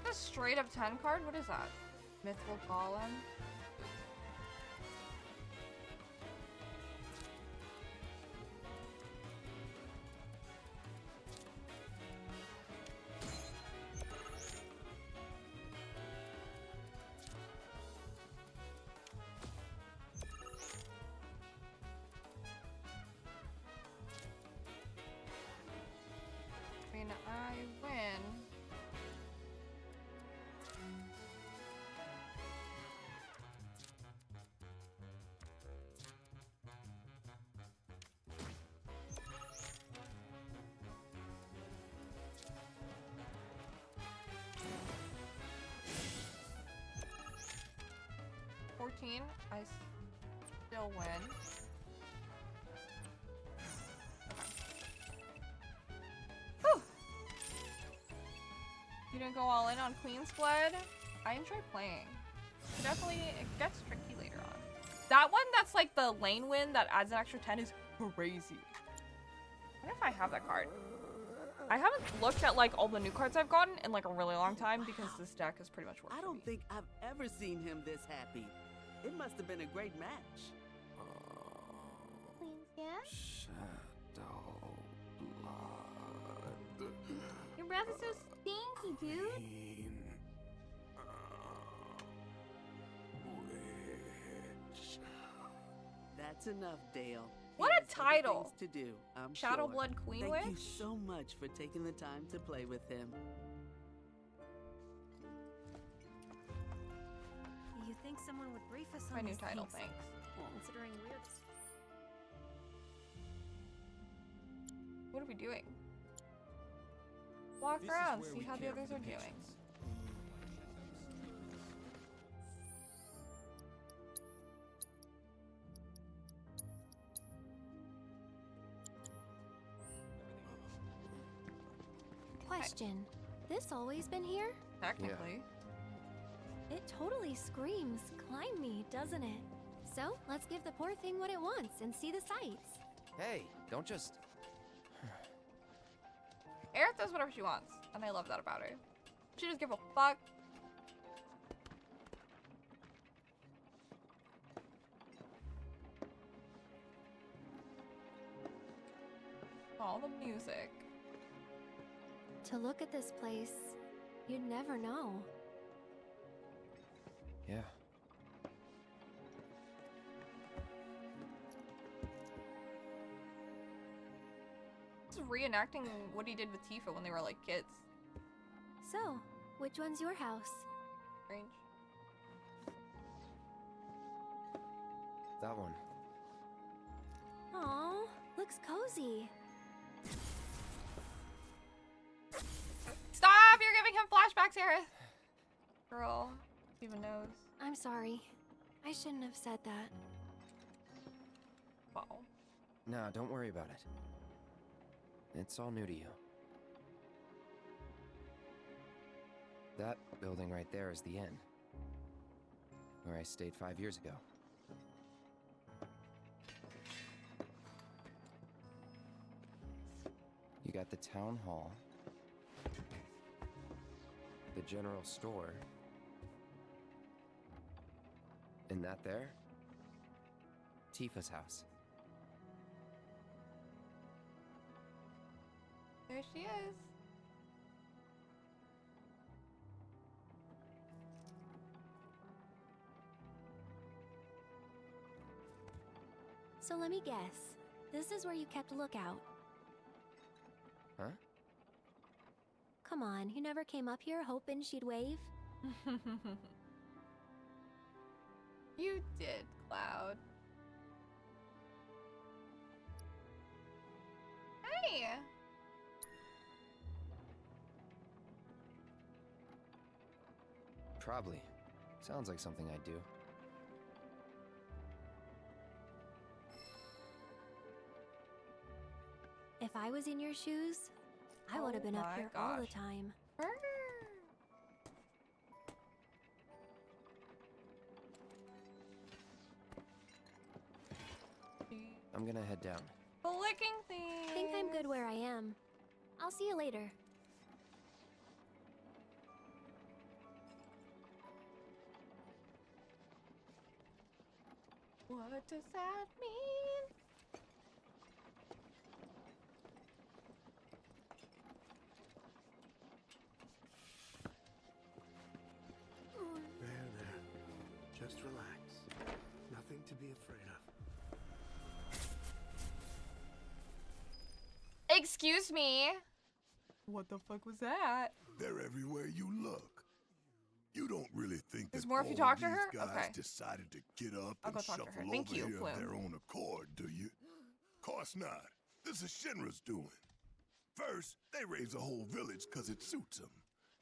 A straight up 10 card? What is that? Mythical Golem? I mean, I win. I still win. Whew. You didn't go all in on Queen's Blood? I enjoy playing. Definitely, it gets tricky later on. That one that's like the lane win that adds an extra 10 is crazy. I wonder if I have that card. I haven't looked at like all the new cards I've gotten in like a really long time because this deck is pretty much worked. I don't think I've ever seen him this happy. It must have been a great match. Shadow blood. Your breath is so stinky, dude. Queen, witch. That's enough, Dale. What He a has other title. things to do, I'm Shadow sure. Blood Queen Thank you Witch? so much for taking the time to play with him. You think someone would brief us My on new these title, things? thanks. Considering we're... What are we doing? Walk This is around, where see we how the care for others the are doing. patients. Question. This always been here? Technically. It totally screams climb me, doesn't it? So, let's give the poor thing what it wants and see the sights. Hey, don't just... Aerith does whatever she wants, and I love that about her. She doesn't give a fuck. All the music. To look at this place, you'd never know. Yeah. This is reenacting what he did with Tifa when they were like kids. So, which one's your house? Strange. That one. Aw, looks cozy. Stop! You're giving him flashbacks, Aerith! Girl, even knows. I'm sorry. I shouldn't have said that. Wow. Nah, don't worry about it. It's all new to you. That building right there is the inn. Where I stayed 5 years ago. You got the town hall. The general store. And that there? Tifa's house. There she is. So let me guess. This is where you kept lookout. Huh? Come on, you never came up here hoping she'd wave? You did, Cloud. Hey! Probably. Sounds like something I'd do. If I was in your shoes, I would have been up here all the time. I'm gonna head down. The licking thing. Think I'm good where I am. I'll see you later. What does that mean? There. Just relax. Nothing to be afraid of. Excuse me. What the fuck was that? They're everywhere you look. You don't really think There's that more if all you talk of to these her? guys Okay. decided to get up I'll and go talk to shuffle her. over Thank you, here of Plume. their own accord, do you? Course not. This is Shinra's doing. First, they raise a whole village because it suits them.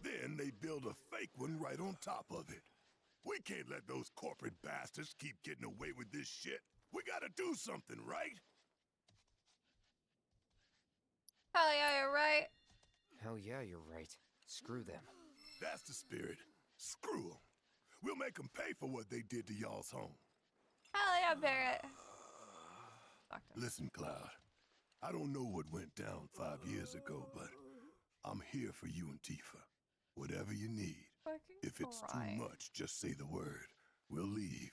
Then they build a fake one right on top of it. We can't let those corporate bastards keep getting away with this shit. We gotta do something, right? Hell yeah, you're right. Hell yeah, you're right. Screw them. That's the spirit. Screw them. We'll make them pay for what they did to y'all's home. Hell yeah, Barrett. Doctor. Listen, Cloud. I don't know what went down 5 years ago, but I'm here for you and Tifa. Whatever you need. If it's too much, just say the word. We'll leave.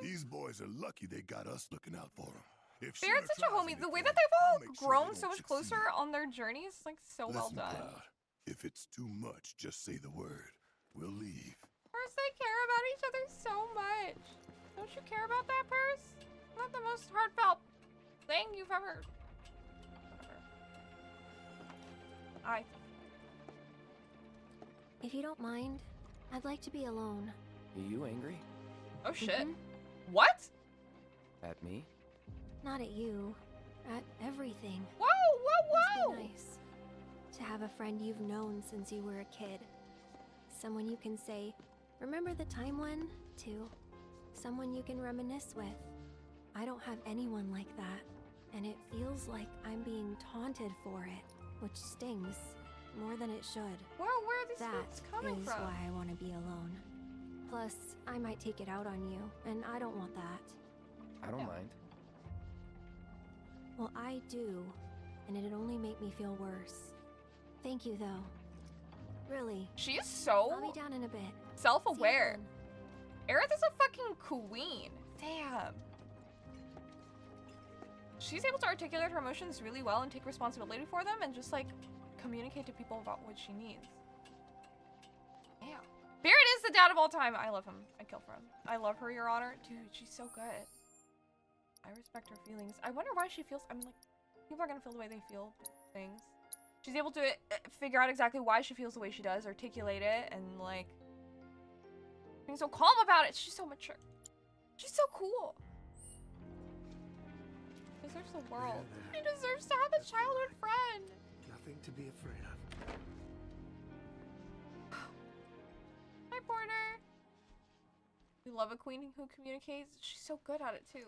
These boys are lucky they got us looking out for them. If Barrett's Shinra such a tries homie. The way anything, that they've I'll all make sure grown they so don't much succeed. closer on their journey is like so well Listen, done. Cloud, if it's too much, just say the word. We'll leave. Purse, they care about each other so much. Don't you care about that, Purse? Not the most heartfelt thing you've ever. If you don't mind, I'd like to be alone. Are you angry? Oh shit. What? At me? Not at you. At everything. Whoa, whoa, whoa! Must be nice to have a friend you've known since you were a kid. Someone you can say, remember the time when? To. Someone you can reminisce with. I don't have anyone like that. And it feels like I'm being taunted for it, which stings more than it should. Whoa, where are these things coming That is from? why I want to be alone. Plus, I might take it out on you, and I don't want that. I don't mind. Well, I do, and it'd only make me feel worse. Thank you, though. Really. She is so I'll be down in a bit. self-aware. Aerith is a fucking queen. Damn. She's able to articulate her emotions really well and take responsibility for them and just like communicate to people about what she needs. Damn. Barrett is the dad of all time. I love him. I'd kill for him. I love her, Your Honor. Dude, she's so good. I respect her feelings. I wonder why she feels. I mean, like, people are gonna feel the way they feel things. She's able to figure out exactly why she feels the way she does, articulate it, and like being so calm about it. She's so mature. She's so cool. She deserves the world. She deserves to have a childhood friend. Nothing to be afraid of. Hi, Porter. We love a queen who communicates. She's so good at it too.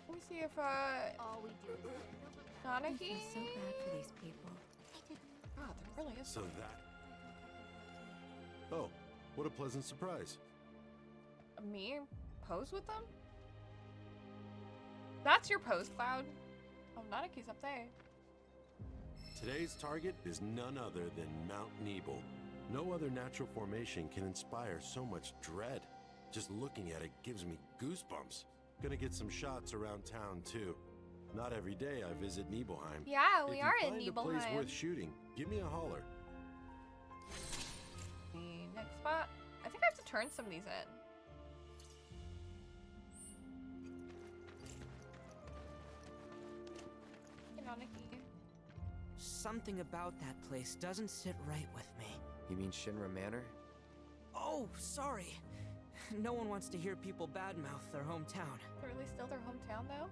Let me see if all we do is Nanaki. I feel so bad for these people. God, there really is. So that. Oh, what a pleasant surprise. Me pose with them? That's your pose, Cloud. Oh, Nanaki's up there. Today's target is none other than Mount Nebel. No other natural formation can inspire so much dread. Just looking at it gives me goosebumps. Gonna get some shots around town too. Not every day I visit Nibelheim. Yeah, we are in If you find a place Nibelheim. worth shooting, give me a holler. The next spot. I think I have to turn some of these in. Hey, Nanaki. Something about that place doesn't sit right with me. You mean Shinra Manor? Oh, sorry. No one wants to hear people badmouth their hometown. They're really still their hometown, though?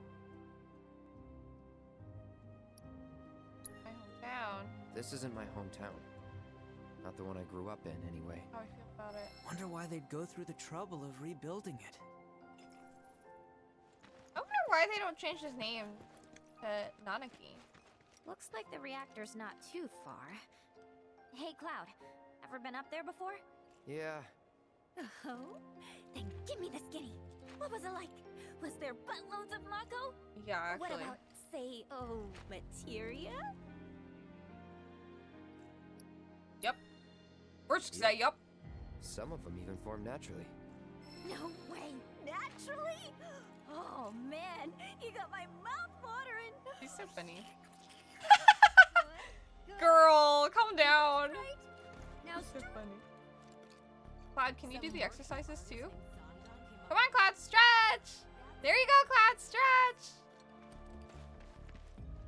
My hometown. This isn't my hometown. Not the one I grew up in, anyway. How I feel about it. Wonder why they'd go through the trouble of rebuilding it. I wonder why they don't change his name to Nanaki. Looks like the reactor's not too far. Hey, Cloud, ever been up there before? Yeah. Oh? Then give me the skinny. What was it like? Was there buttloads of Mako? Yeah, actually. What about, say, materia? Yep. We're just gonna say yup. Some of them even form naturally. No way! Naturally? Oh, man! You got my mouth watering! She's so funny. Girl, calm down. Now so funny. Cloud, can you do the exercises too? Come on, Cloud, stretch! There you go, Cloud, stretch!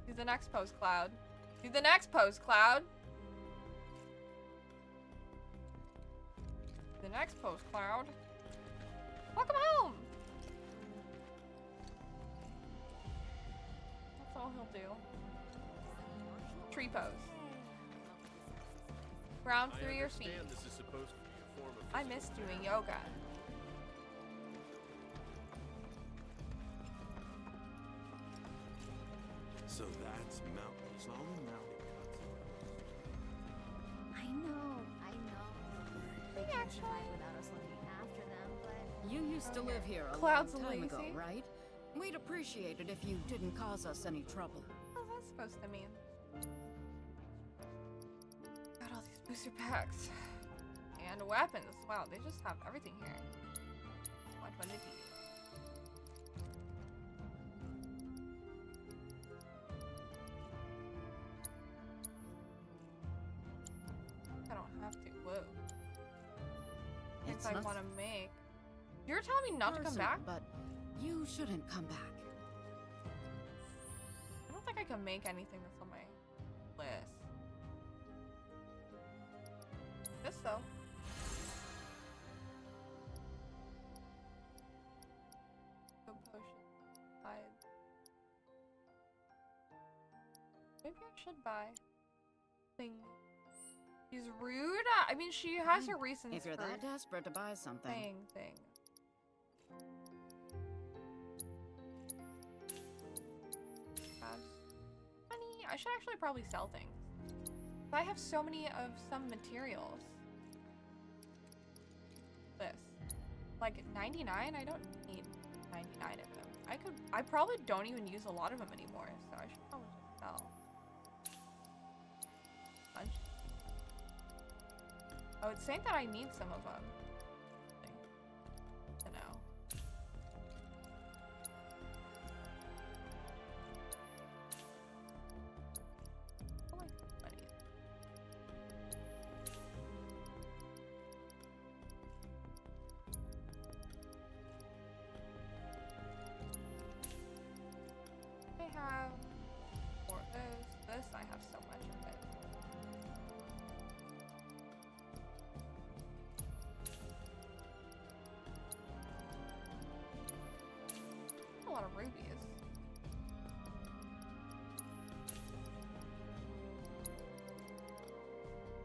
Do the next pose, Cloud. Do the next pose, Cloud. The next pose, Cloud. Welcome home! That's all he'll do. Tree pose. Ground through your feet. This is supposed to be a form of I miss doing yoga. So that's Mount. It's all the mountain I know. They can't survive without us looking after them, but... You used to live here a Cloud's long time ago, lazy. right? We'd appreciate it if you didn't cause us any trouble. What's that supposed to mean? Got all these booster packs. And weapons. Wow, they just have everything here. What would it be? I don't have to. Whoa. Things I want to make. You're telling me not to come back? But you shouldn't come back. I don't think I can make anything that's on my list. This though. Go potion. Hide. Maybe I should buy thing. She's rude. I mean, she has her reasons. If you're that desperate to buy something. Thing. Money. I should actually probably sell things. I have so many of some materials. This. Like 99? I don't need 99 of them. I probably don't even use a lot of them anymore, so I should probably just sell. Bunch. Oh, it's saying that I need some of them. To know. I like money. I have more of this. This I have so much of it. A lot of rubies.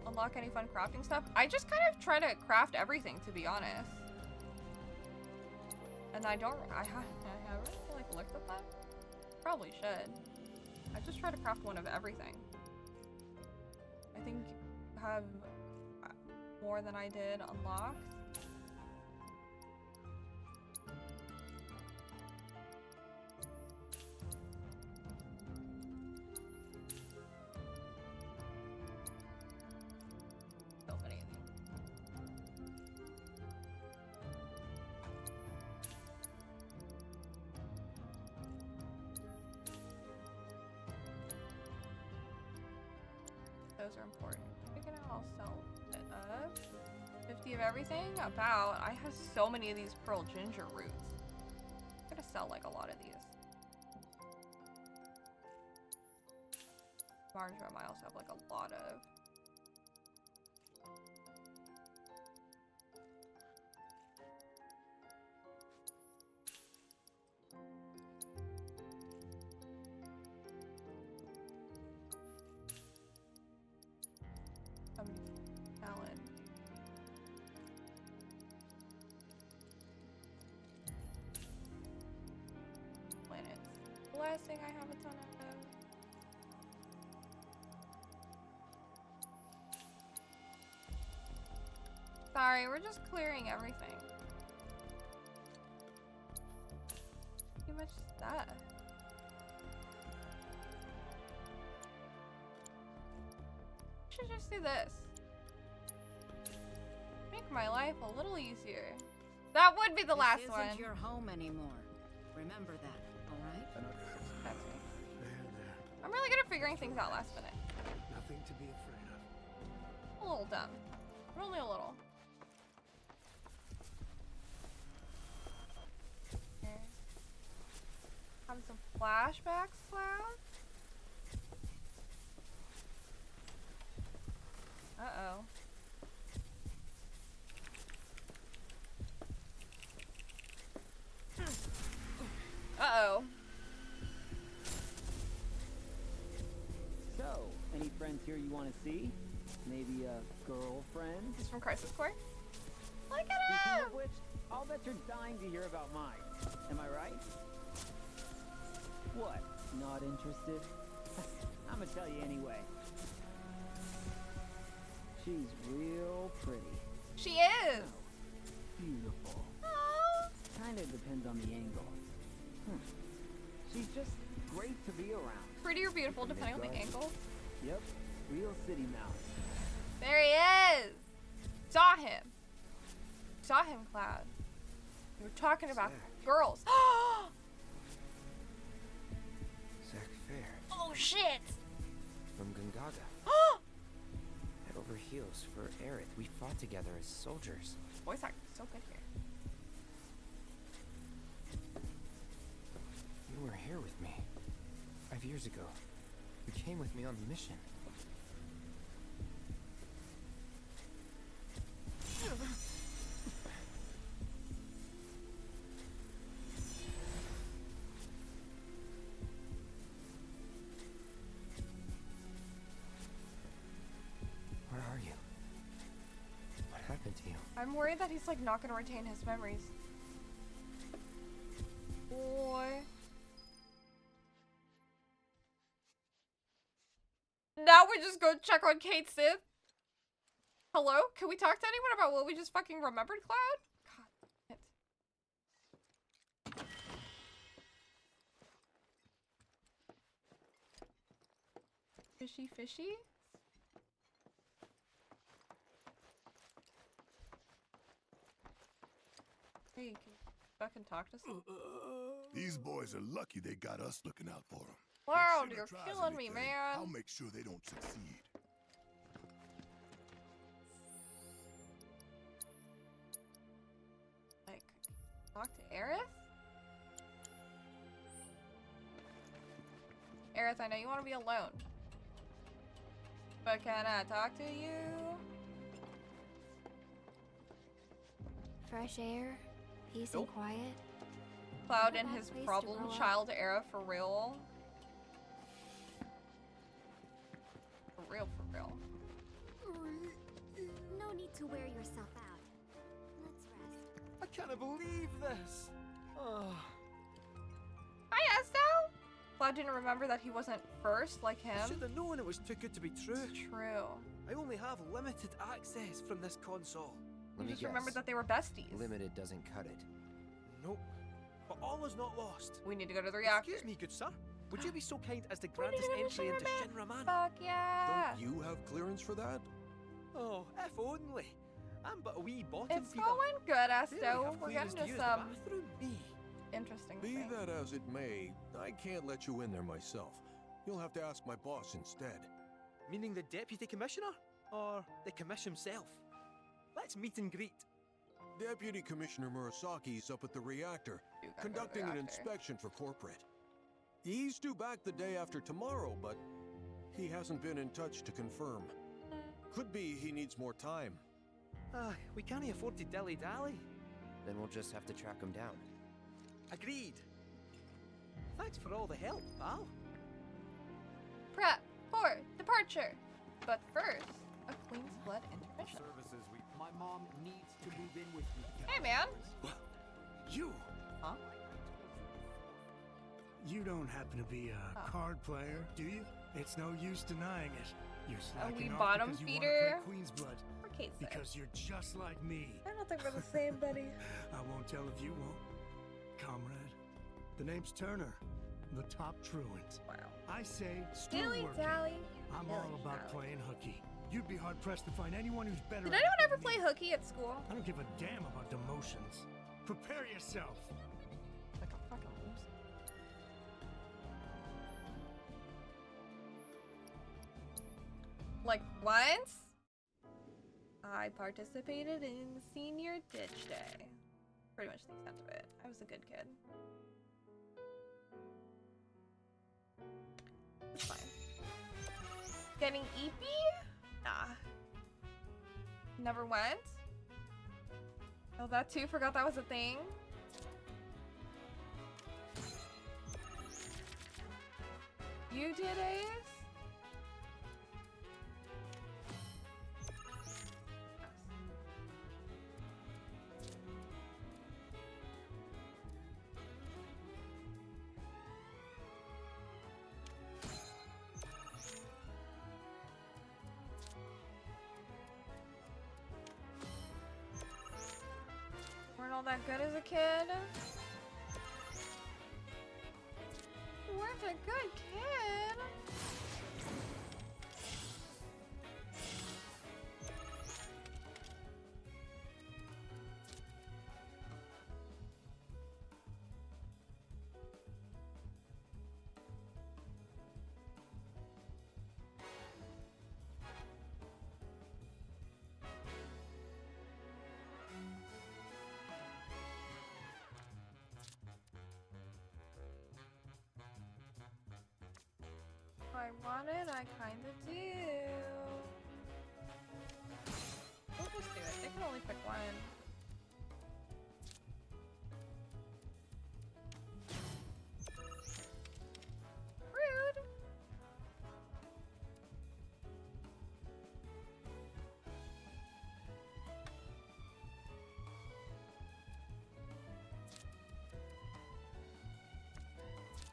Unlock any fun crafting stuff? I just kind of try to craft everything, to be honest. And I haven't like looked at that. Probably should. I just try to craft one of everything. I think I have more than I did unlocked. So many of these. Those are important. Figure out I'll sell it up. 50 of everything? About. I have so many of these pearl ginger roots. I'm gonna sell like a lot of these. Marjoram I also have like a lot of. Salad. Planets. Blessing I have a ton of. Sorry, we're just clearing everything. Too much stuff. Should just do this. Make my life a little easier. That would be the last one. This isn't your home anymore. Remember that, all right? That's me. I'm really good at figuring things out last minute. Nothing to be afraid of. A little dumb. But only a little. Okay. Having some flashbacks, Cloud? Uh-oh. Uh-oh. So, any friends here you want to see? Maybe a girlfriend? He's from Crisis Core? Look Speaking at him! of which, I'll bet you're dying to hear about mine. Am I right? What? Not interested? I'm gonna tell you anyway. She's real pretty. She is! Beautiful. Aww. Kinda depends on the angle. beautiful depending on the angle. Yep, real city mouse. There he is! Saw him. Saw him, Cloud. We were talking about girls. Zach Fair. Oh shit! From Gungaga. Head over heels for Aerith. We fought together as soldiers. Voice acting so good here. You were here with me 5 years ago. You came with me on the mission. Where are you? What happened to you? I'm worried that he's like not gonna retain his memories. Boy. Now we just go check on Kate Sith. Hello? Can we talk to anyone about what we just fucking remembered, Cloud? God damn it. Fishy, fishy? Hey, can you fucking talk to someone? These boys are lucky they got us looking out for them. Cloud, you're killing me, man. I'll make sure they don't succeed. Like, talk to Aerith? Aerith, I know you want to be alone. But can I talk to you? Fresh air, peace and quiet. Cloud in Not a his bad place to problem grow up. child era for real. For real, for real. No need to wear yourself out. Let's rest. I can't believe this. Oh. Hi, Esto! Cloud didn't remember that he wasn't first like him. I should have known it was too good to be true. It's true. I only have limited access from this console. You just remembered that they were besties. Limited doesn't cut it. Nope. But all is not lost. We need to go to the reactor. Excuse me, good sir. Would you be so kind as to grant us need to go to entry into Shinra Shinra Manor? Fuck yeah! Don't you have clearance for that? Oh, if only. I'm but a wee bottom It's feeder. going good, Barely Esto. have We're clearance getting to to use the some bathroom. Me. interesting Be things. that as it may, I can't let you in there myself. You'll have to ask my boss instead. Meaning the deputy commissioner? Or the commission himself? Let's meet and greet. Deputy Commissioner Murasaki's up at the reactor, conducting an inspection for corporate. He's due back the day after tomorrow, but he hasn't been in touch to confirm. Could be he needs more time. We can't afford to dilly-dally. Then we'll just have to track him down. Agreed. Thanks for all the help, pal. Prep for departure. But first, a Queen's Blood intermission. Services my mom needs to move in with me. Hey, man. You? Huh? You don't happen to be a card player, do you? It's no use denying it. You're slacking off bottom because feeder? you want to play Queen's Blood. For Kate Sith. Because you're just like me. I don't think we're the same, buddy. I won't tell if you won't. Comrade, the name's Turner, the top truant. Wow. I say, still Dilly working. dally. I'm all about playing hooky. You'd be hard-pressed to find anyone who's better Did at anyone it ever than play me. hooky at school? I don't give a damn about demotions. Prepare yourself. Like a fucking loser. Like once, I participated in senior ditch day. Pretty much the extent of it. I was a good kid. It's fine. Getting eepy? Nah. Never went? Oh, that too? Forgot that was a thing? You did, Ace? Weren't all that good as a kid? Weren't a good kid? want it, I kinda do. We'll just do it. They can only pick one. Rude.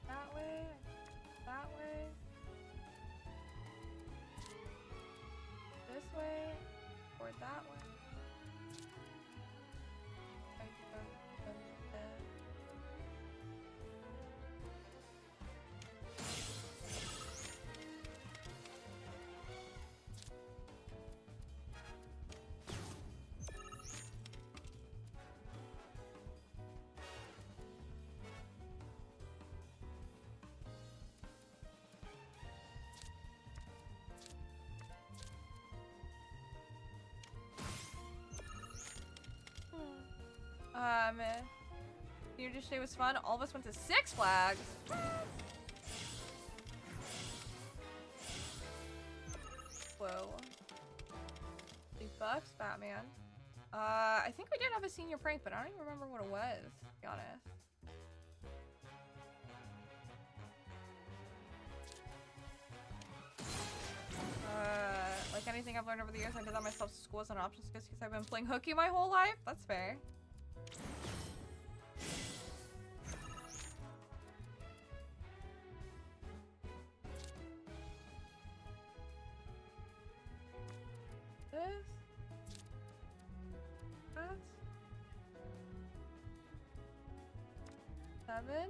That way. That way. This way. Or that way. New Year's Day was fun. All of us went to Six Flags. Whoa. $2, Batman. I think we did have a senior prank, but I don't even remember what it was, to be honest. Like anything I've learned over the years, I did that myself. School was an option because I've been playing hooky my whole life. That's fair. Seven.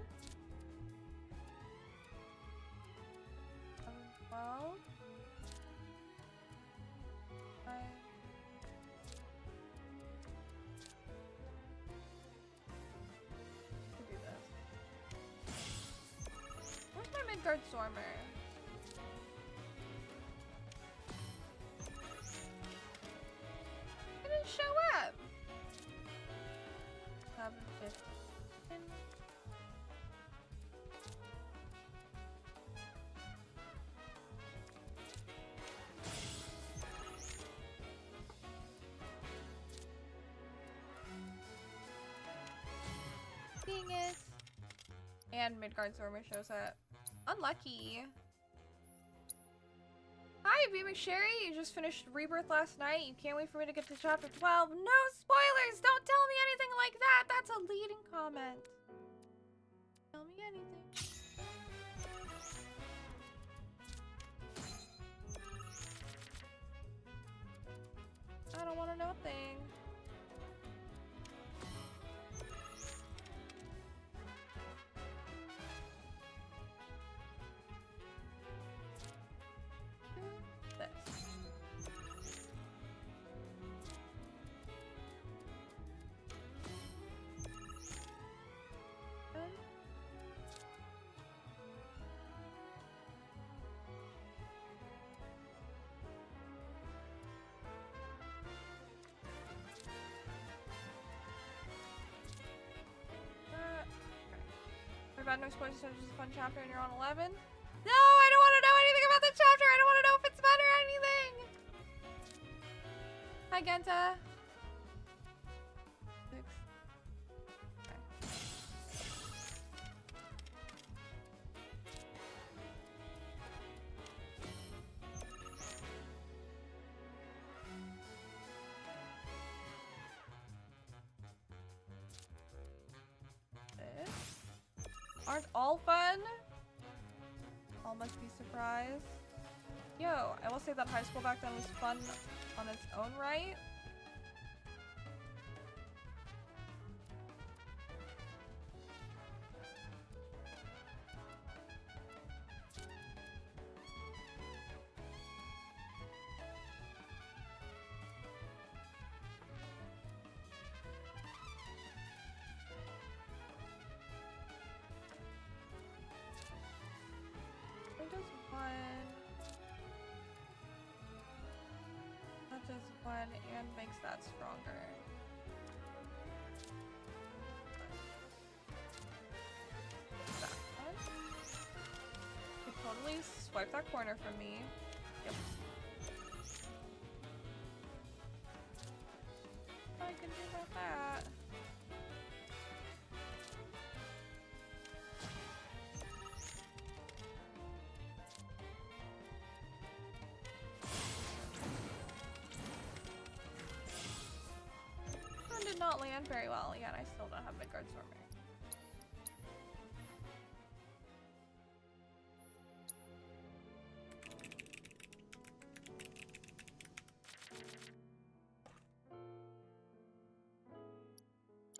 12. Could do this. Where's my Midgard Stormer? It didn't show up. 7, 15. Dang it. And Midgard Stormer shows up. Unlucky. Hi, B. McSherry. You just finished Rebirth last night. You can't wait for me to get to chapter 12. No spoilers! Don't tell me anything like that! That's a leading comment. Tell me anything. I don't want to know a thing. About no spoilers, so it's just a fun chapter and you're on 11? No, I don't want to know anything about the chapter! I don't want to know if it's fun or anything! Hi, Genta. 6. Okay. Aren't all fun? All must be surprised. Yo, I will say that high school back then was fun on its own right. One and makes that stronger. That one. We totally swiped protect that corner from me. Yep. What I can do about that? That did not land very well. Yeah, and I still don't have Midgard Stormer.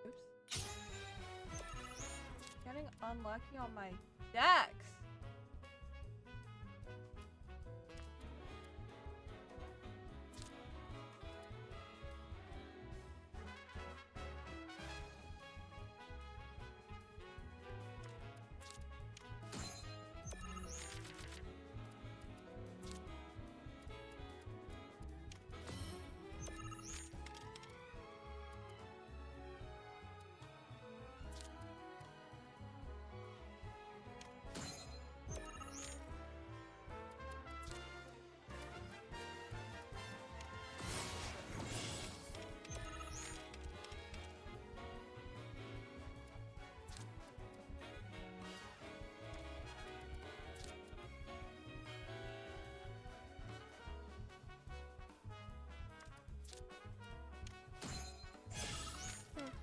Oops. Getting unlucky on my decks.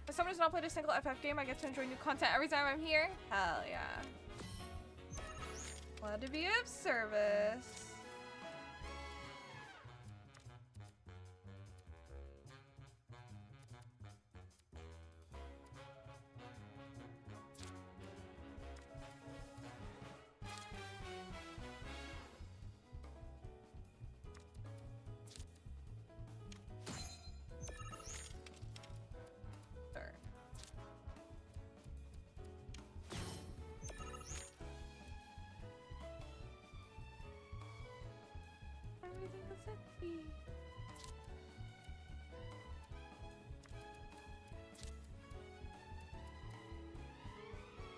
If someone has not played a single FF game, I get to enjoy new content every time I'm here. Hell yeah. Glad to be of service. Everything is sexy.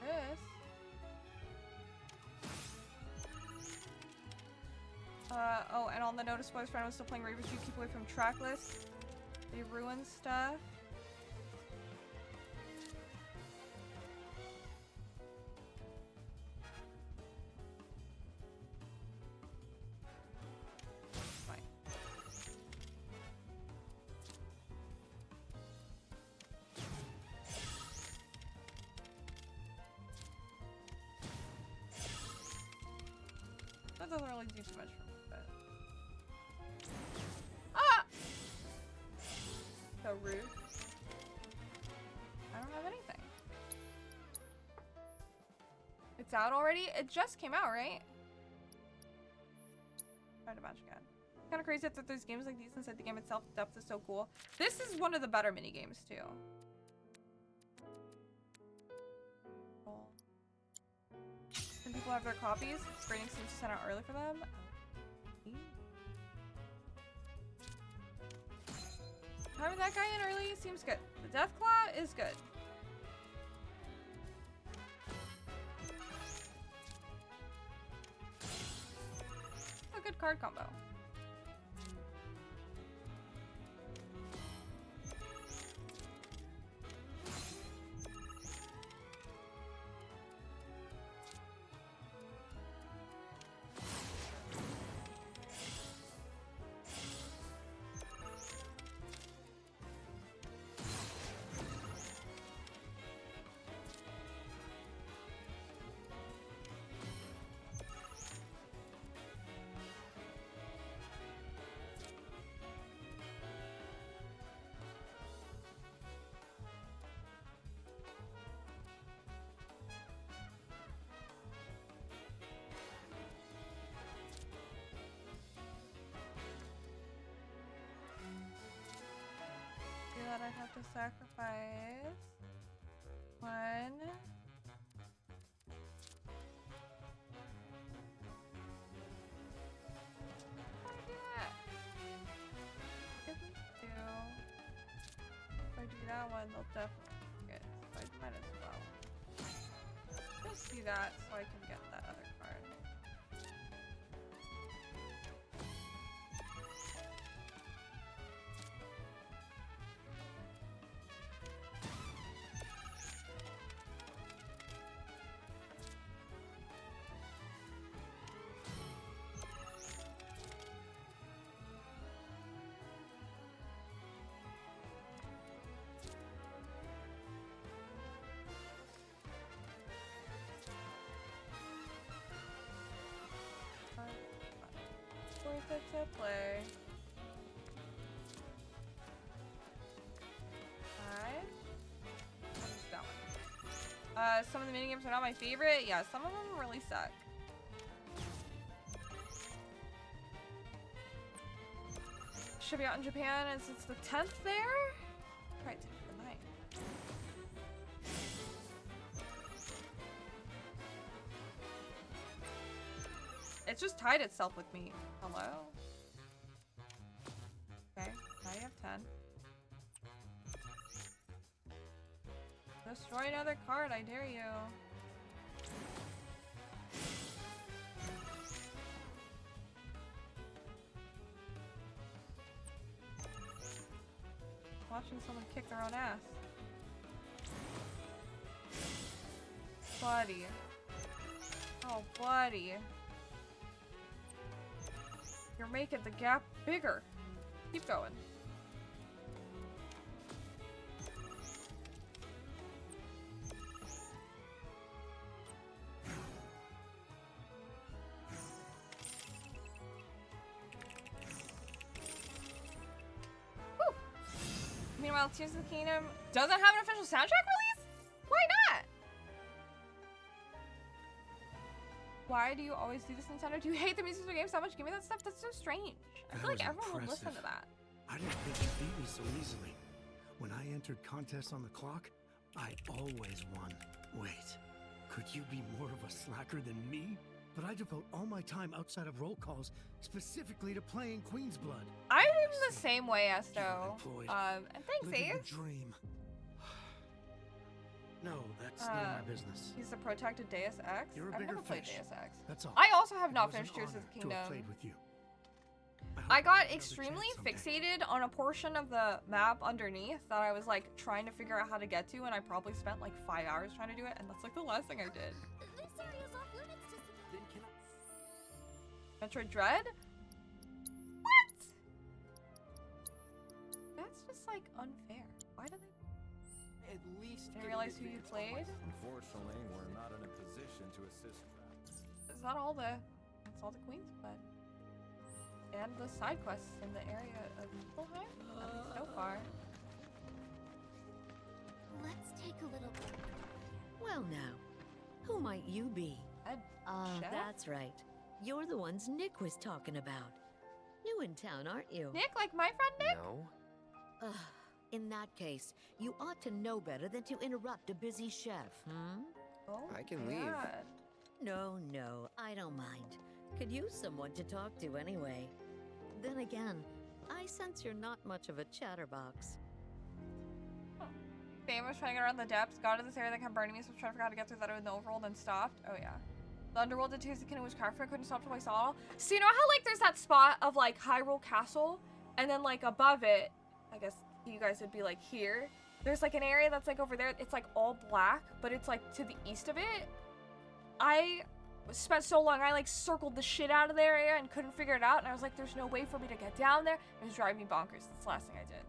This. Oh, and on the notice, boys, friend was still playing Rebirth. You keep away from track lists. They ruin stuff. That doesn't really do too much for me, but... Ah! So rude. I don't have anything. It's out already? It just came out, right? Try to match again. Kind of crazy that there's games like these inside the game itself. Depth is so cool. This is one of the better mini games too. Some people have their copies. Square Enix seems to send out early for them. Having that guy in early seems good. The Deathclaw is good. A good card combo. That I'd have to sacrifice one. How do I do that? If we do, if I do that one, they'll definitely get. So I might as well just do that so I can get that other card. it to play. 5. Just that one. Some of the minigames are not my favorite. Yeah, some of them really suck. Should be out in Japan as it's the 10th there? Right, the 9th. It's just tied itself with me. Hello? Okay, now you have 10. Destroy another card, I dare you. Watching someone kick their own ass. Buddy. Oh, buddy. You're making the gap bigger. Keep going. Meanwhile, Tears of the Kingdom doesn't have an official soundtrack release? Why not? Why do you always do this, Nintendo? Do you hate the music of the game so much? Give me that stuff. That's so strange. I feel like everyone would listen to that. I didn't think you beat me so easily. When I entered contests on the clock, I always won. Wait, could you be more of a slacker than me? But I devote all my time outside of roll calls specifically to playing Queen's Blood. I'm the same way, Esto. And thanks, Ace. Dream. No, that's none of my business. He's the protected Deus Ex. You're a I've bigger never played fish. Deus Ex. That's all. I also have It not was an finished Tears of the honor to Kingdom. have played with you. I got extremely fixated on a portion of the map underneath that I was like trying to figure out how to get to, and I probably spent like 5 hours trying to do it, and that's like the last thing I did. This area's off limits to... Metroid Dread? What? That's just like unfair. Why do they? At least didn't realize who you played. Unfortunately, we're not in a position to assist. Is that all the? That's all the Queen's Blood. And the side quests in the area of Niflheim? So far. Let's take a little break. Well now, who might you be? Chef? That's right. You're the ones Nick was talking about. New in town, aren't you? Nick, like my friend Nick? No. In that case, you ought to know better than to interrupt a busy chef, Oh, I can leave. No, I don't mind. Could use someone to talk to anyway. Then again, I sense you're not much of a chatterbox. Fame was trying to get around the depths, got to this area that kept burning me, so I was trying to figure out how to get through that in the overworld and stopped. Oh yeah. The underworld did Tears of the Kingdom was crafted, I couldn't stop till I saw it all. So you know how like there's that spot of like Hyrule Castle, and then like above it, I guess you guys would be like here. There's like an area that's like over there, it's like all black, but it's like to the east of it. I spent so long, I like circled the shit out of the area and couldn't figure it out, and I was like, there's no way for me to get down there. It was driving me bonkers. That's the last thing I did.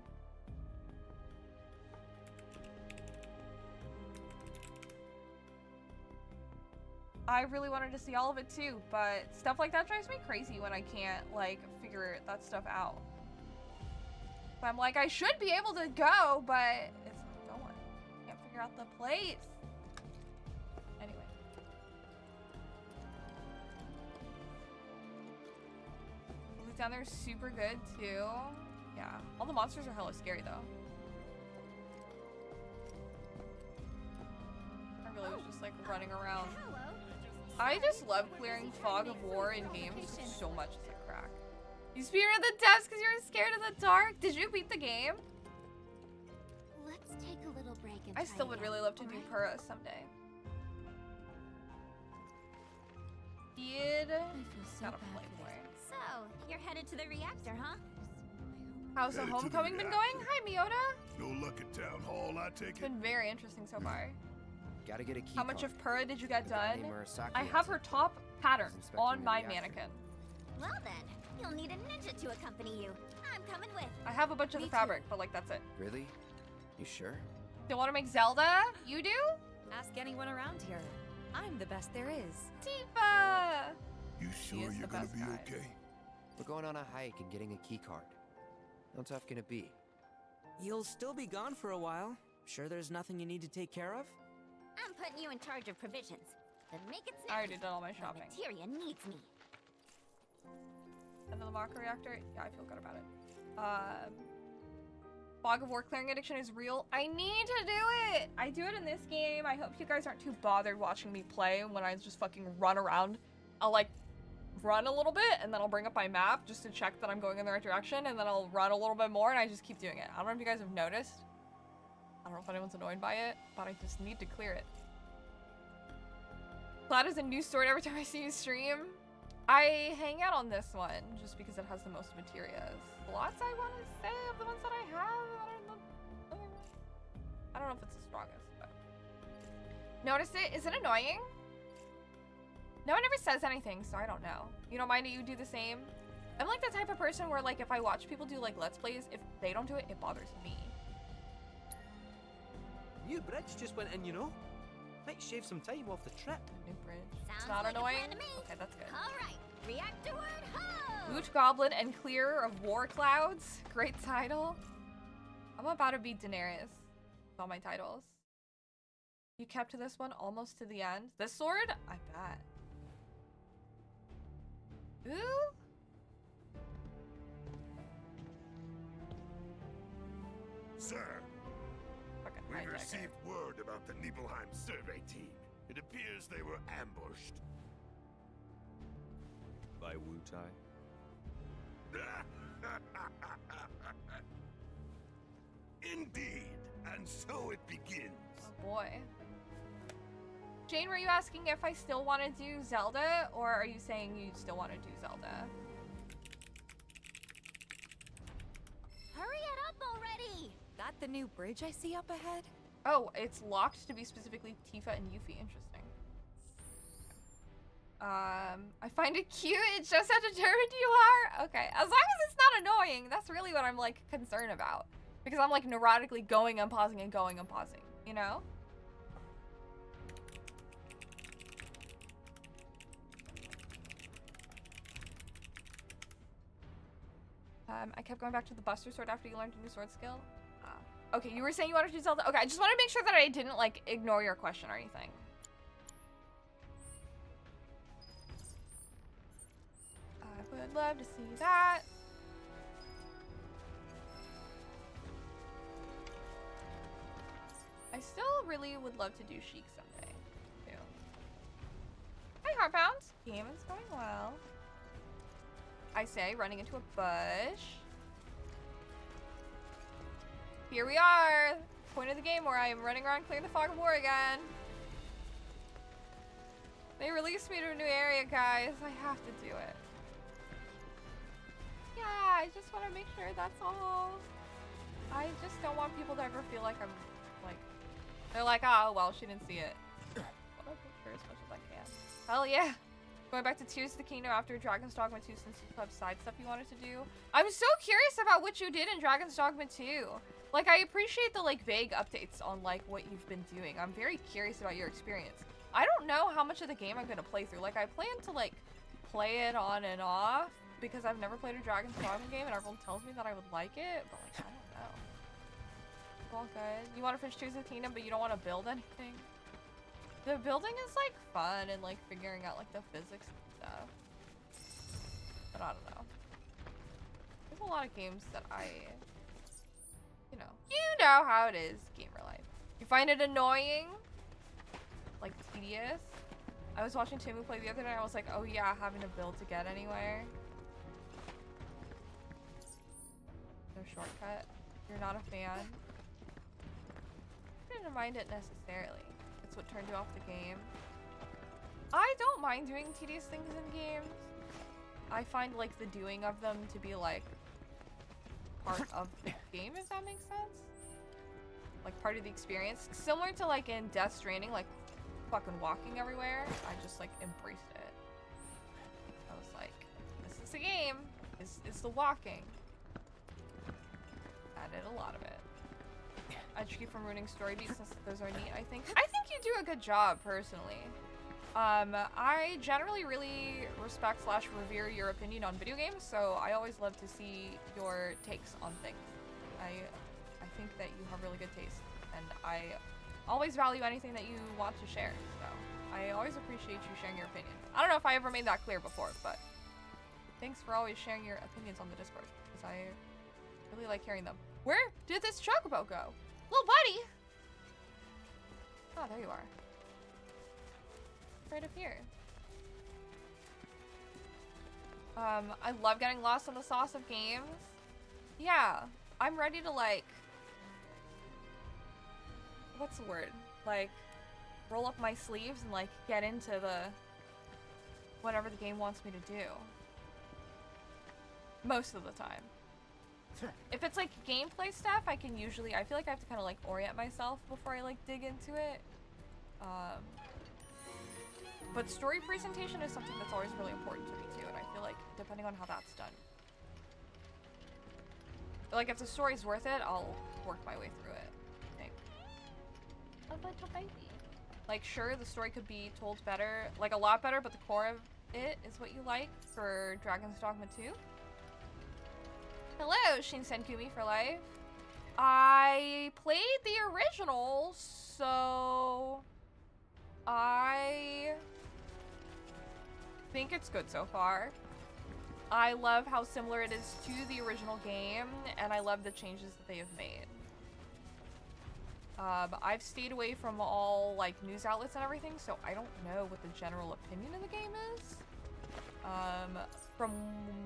I really wanted to see all of it too, but stuff like that drives me crazy when I can't like figure that stuff out. But I'm like, I should be able to go, but it's not going. Can't figure out the place. Anyway. The loot down there is super good too. Yeah, all the monsters are hella scary though. I really was just like running around. I just love clearing fog of war in games so much. It's like crack. You spear in the depths because you're scared of the dark. Did you beat the game? Let's take a little break and I still would really love to do Pura someday. Gotta play more. So, you're headed to the reactor, huh? How's the Headed to the homecoming been going? Hi, Miota. No luck at town hall, I take It's it. been very interesting so far. Gotta get a key How much card. of Pura did you get The guy done? named Murasaki I has have it. her top pattern Inspecting on the my reactor. mannequin. Well then, you'll need a ninja to accompany you. I'm coming with. I have a bunch of the fabric, but like that's it. Really? You sure? You want to make Zelda? You do? Ask anyone around here. I'm the best there is. Tifa! You sure is you're the gonna best be guy. okay? We're going on a hike and getting a key card. How tough can it be? You'll still be gone for a while. Sure there's nothing you need to take care of? I'm putting you in charge of provisions. Then make it snappy. I already did all my shopping. The materia needs me. And the Mako reactor? Yeah, I feel good about it. Fog of War clearing addiction is real. I need to do it! I do it in this game. I hope you guys aren't too bothered watching me play when I just fucking run around. I'll like run a little bit and then I'll bring up my map just to check that I'm going in the right direction, and then I'll run a little bit more and I just keep doing it. I don't know if you guys have noticed. I don't know if anyone's annoyed by it, but I just need to clear it. Cloud is a new sword every time I see you stream. I hang out on this one just because it has the most materias. Lots I want to say of the ones that I have. I don't know if it's the strongest, but. Notice it? Is it annoying? No one ever says anything, so I don't know. You don't mind that you do the same? I'm like the type of person where like if I watch people do like Let's Plays, if they don't do it, it bothers me. New bridge just went in, you know? Might shave some time off the trip. New bridge. Sounds It's not like annoying? a plan to me. Okay, that's good. Alright, reactor word ho! Loot Goblin and Clearer of War Clouds. Great title. I'm about to beat Daenerys with all my titles. You kept this one almost to the end. This sword? I bet. Ooh. Sir, Fucking we hijacker. received word about the Nibelheim survey team. It appears they were ambushed. By Wu Tai? Indeed, and so it begins. Oh boy. Jane, were you asking if I still want to do Zelda, or are you saying you still want to do Zelda? Hurry it up already! That the new bridge I see up ahead? Oh, it's locked to be specifically Tifa and Yuffie. Interesting. I find it cute. It's just how determined you are. Okay, as long as it's not annoying, that's really what I'm like concerned about. Because I'm like neurotically going and pausing and going and pausing, you know? I kept going back to the Buster Sword after you learned a new sword skill. Okay, you were saying you wanted to do Zelda. Okay, I just want to make sure that I didn't like ignore your question or anything. I would love to see that. I still really would love to do Sheik someday, too. Hi, Heartbound. Game is going well. I say, running into a bush. Here we are. Point of the game where I am running around clearing the fog of war again. They released me to a new area, guys. I have to do it. Yeah, I just want to make sure that's all. I just don't want people to ever feel like I'm, like, they're like, oh, well, she didn't see it. I want to picture as much as I can. Hell yeah. Going back to Tears of the Kingdom after Dragon's Dogma 2 since you have side stuff you wanted to do. I'm so curious about what you did in Dragon's Dogma 2. Like, I appreciate the, like, vague updates on, like, what you've been doing. I'm very curious about your experience. I don't know how much of the game I'm going to play through. Like, I plan to, like, play it on and off because I've never played a Dragon's Dogma game and everyone tells me that I would like it, but, like, I don't know. It's all good. You want to finish Tears of the Kingdom, but you don't want to build anything? The building is, like, fun and, like, figuring out, like, the physics and stuff. But I don't know. There's a lot of games that you know how it is, gamer life. You find it annoying? Like, tedious? I was watching Timu play the other day and I was like, oh yeah, having to build to get anywhere. No shortcut. You're not a fan. I didn't mind it necessarily. It's what turned you off the game. I don't mind doing tedious things in games. I find like the doing of them to be like part of the game, if that makes sense. Like part of the experience. Similar to like in Death Stranding, like fucking walking everywhere. I just like embraced it. I was like, this is a game. It's the walking. Added a lot of it. I just keep from ruining story beats since those are neat, I think. I think you do a good job, personally. I generally really respect / revere your opinion on video games, so I always love to see your takes on things. I think that you have really good taste, and I always value anything that you want to share, so I always appreciate you sharing your opinion. I don't know if I ever made that clear before, but thanks for always sharing your opinions on the Discord, because I really like hearing them. Where did this chocobo go? Little buddy! Oh, there you are. Right up here. I love getting lost in the sauce of games. Yeah, I'm ready to like, what's the word? Like, roll up my sleeves and like get into the, whatever the game wants me to do. Most of the time. If it's like gameplay stuff, I can usually, I feel like I have to kind of like orient myself before I like dig into it. But story presentation is something that's always really important to me too, and I feel like depending on how that's done. Like if the story's worth it, I'll work my way through it, I think. A little baby. Like sure, the story could be told better, like a lot better, but the core of it is what you like for Dragon's Dogma 2. Hello, Shinsenkumi for life. I played the original, so I think it's good so far. I love how similar it is to the original game, and I love the changes that they have made. I've stayed away from all like news outlets and everything, so I don't know what the general opinion of the game is. From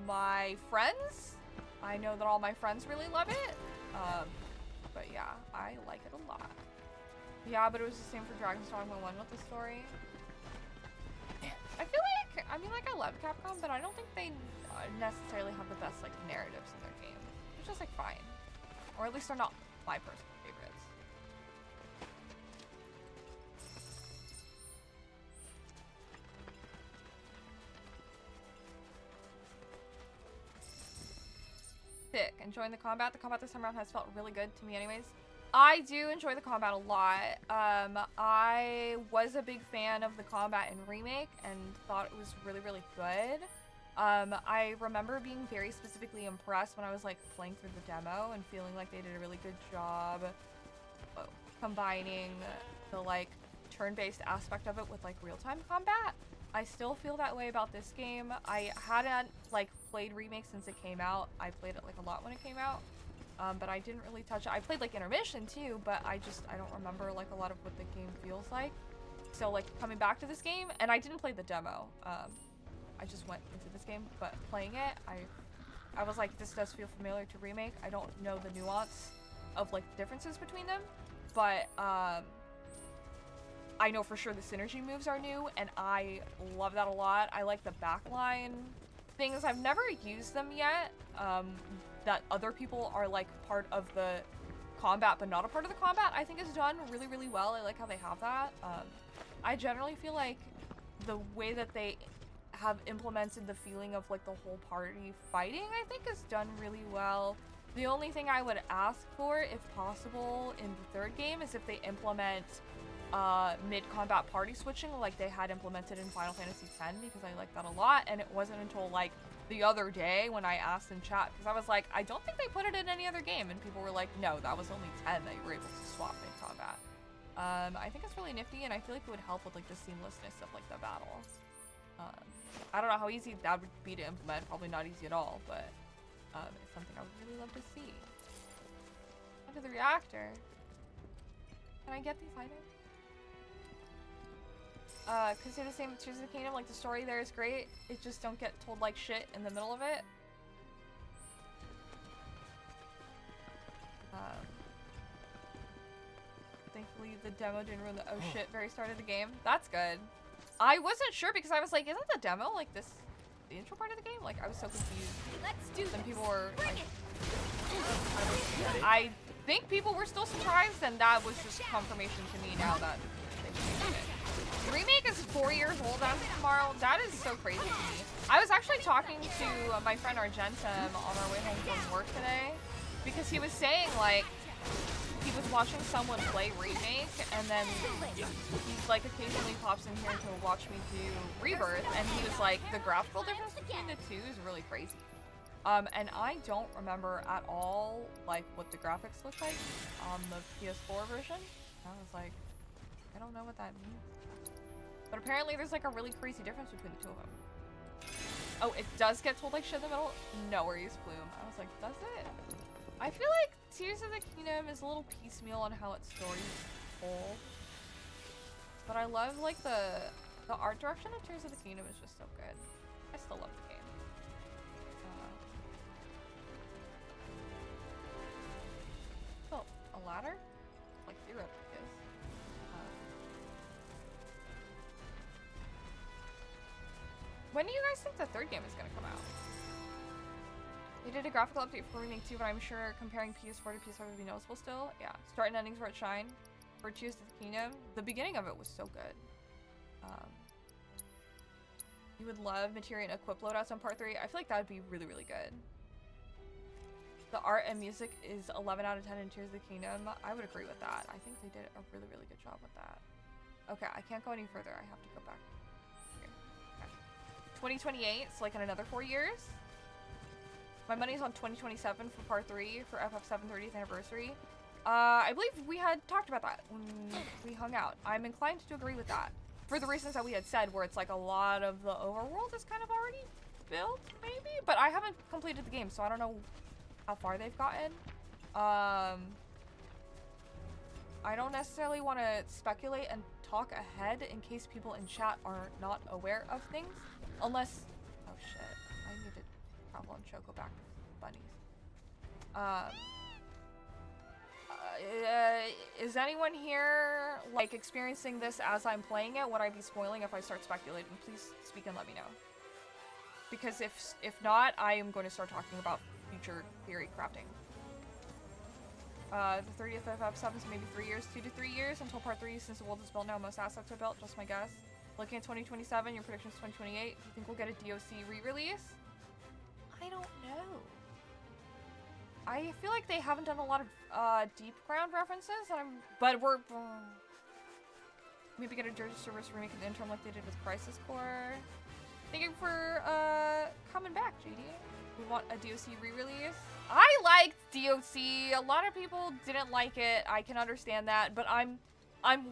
my friends, I know that all my friends really love it. But yeah, I like it a lot. Yeah, but it was the same for Dragon's Dogma 1 with the story. I feel like, I mean, like, I love Capcom, but I don't think they necessarily have the best, like, narratives in their games. It's just, like, fine. Or at least they're not my personal favorites. Sick. Enjoying the combat. The combat this time around has felt really good to me anyways. I do enjoy the combat a lot. I was a big fan of the combat in Remake and thought it was really, really good. I remember being very specifically impressed when I was like playing through the demo and feeling like they did a really good job combining the like turn-based aspect of it with like real-time combat. I still feel that way about this game. I hadn't like played Remake since it came out. I played it like a lot when it came out. But I didn't really touch it. I played like Intermission too, but I don't remember like a lot of what the game feels like. So like coming back to this game, and I didn't play the demo. I just went into this game, but playing it, I was like, this does feel familiar to Remake. I don't know the nuance of like the differences between them, but I know for sure the synergy moves are new, and I love that a lot. I like the backline things. I've never used them yet. That other people are like part of the combat but not a part of the combat, I think is done really, really well. I like how they have that. I generally feel like the way that they have implemented the feeling of like the whole party fighting, I think is done really well. The only thing I would ask for, if possible, in the third game is if they implement mid-combat party switching like they had implemented in Final Fantasy X, because I like that a lot, and it wasn't until like the other day when I asked in chat, because I was like, I don't think they put it in any other game, and people were like, no, that was only 10 that you were able to swap mid-combat. I think it's really nifty, and I feel like it would help with like the seamlessness of like the battle. I don't know how easy that would be to implement, probably not easy at all, but it's something I would really love to see. Onto the reactor. Can I get these items? Cause they're the same as Tears of the Kingdom, like the story there is great, it just don't get told like shit in the middle of it. Thankfully the demo didn't ruin the oh shit very start of the game. That's good. I wasn't sure because I was like, isn't the demo like this, the intro part of the game? Like I was so confused. Let's do Then this. people were Bring like, it. I think people were still surprised, and that was just confirmation to me now that they changed it. The remake is 4 years old as of tomorrow. That is so crazy to me. I was actually talking to my friend Argentum on our way home from work today, because he was saying like, he was watching someone play Remake, and then he's like occasionally pops in here to watch me do Rebirth, and he was like, the graphical difference between the two is really crazy. And I don't remember at all like what the graphics look like on the PS4 version. I was like, I don't know what that means. But apparently there's like a really crazy difference between the two of them. Oh, it does get told like shit in the middle? No worries, Bloom. I was like, does it? I feel like Tears of the Kingdom is a little piecemeal on how its story is told. But I love like the art direction of Tears of the Kingdom is just so good. I still love the game. Oh, a ladder? Like theoretically is. When do you guys think the third game is gonna come out? They did a graphical update for Remake 2, but I'm sure comparing PS4 to PS5 would be noticeable still. Yeah, start and endings where it shine. For Tears of the Kingdom, the beginning of it was so good. You would love Materia and Equip loadouts on Part 3. I feel like that would be really, really good. The art and music is 11 out of 10 in Tears of the Kingdom. I would agree with that. I think they did a really, really good job with that. Okay, I can't go any further. I have to go back. Here. Okay. 2028, so like in another 4 years. My money's on 2027 for Part 3 for FF7 30th anniversary. I believe we had talked about that when we hung out. I'm inclined to agree with that. For the reasons that we had said, where it's like a lot of the overworld is kind of already built, maybe? But I haven't completed the game, so I don't know how far they've gotten. I don't necessarily want to speculate and talk ahead in case people in chat are not aware of things. Unless... Oh shit. I need to travel and Choco back to bunnies. Is anyone here like experiencing this as I'm playing it? Would I be spoiling if I start speculating? Please speak and let me know. Because if not, I am going to start talking about future theory crafting. The 30th of FF7 is maybe 3 years, 2 to 3 years until Part 3, since the world is built now, most assets are built, just my guess. Looking at 2027, your prediction is 2028. Do you think we'll get a DOC re-release? I don't know. I feel like they haven't done a lot of deep ground references, but we're maybe get a Dirge Service remake in the interim like they did with Crisis Core. Thank you for coming back, JD. We want a DOC re-release. I liked DOC. A lot of people didn't like it. I can understand that, but I'm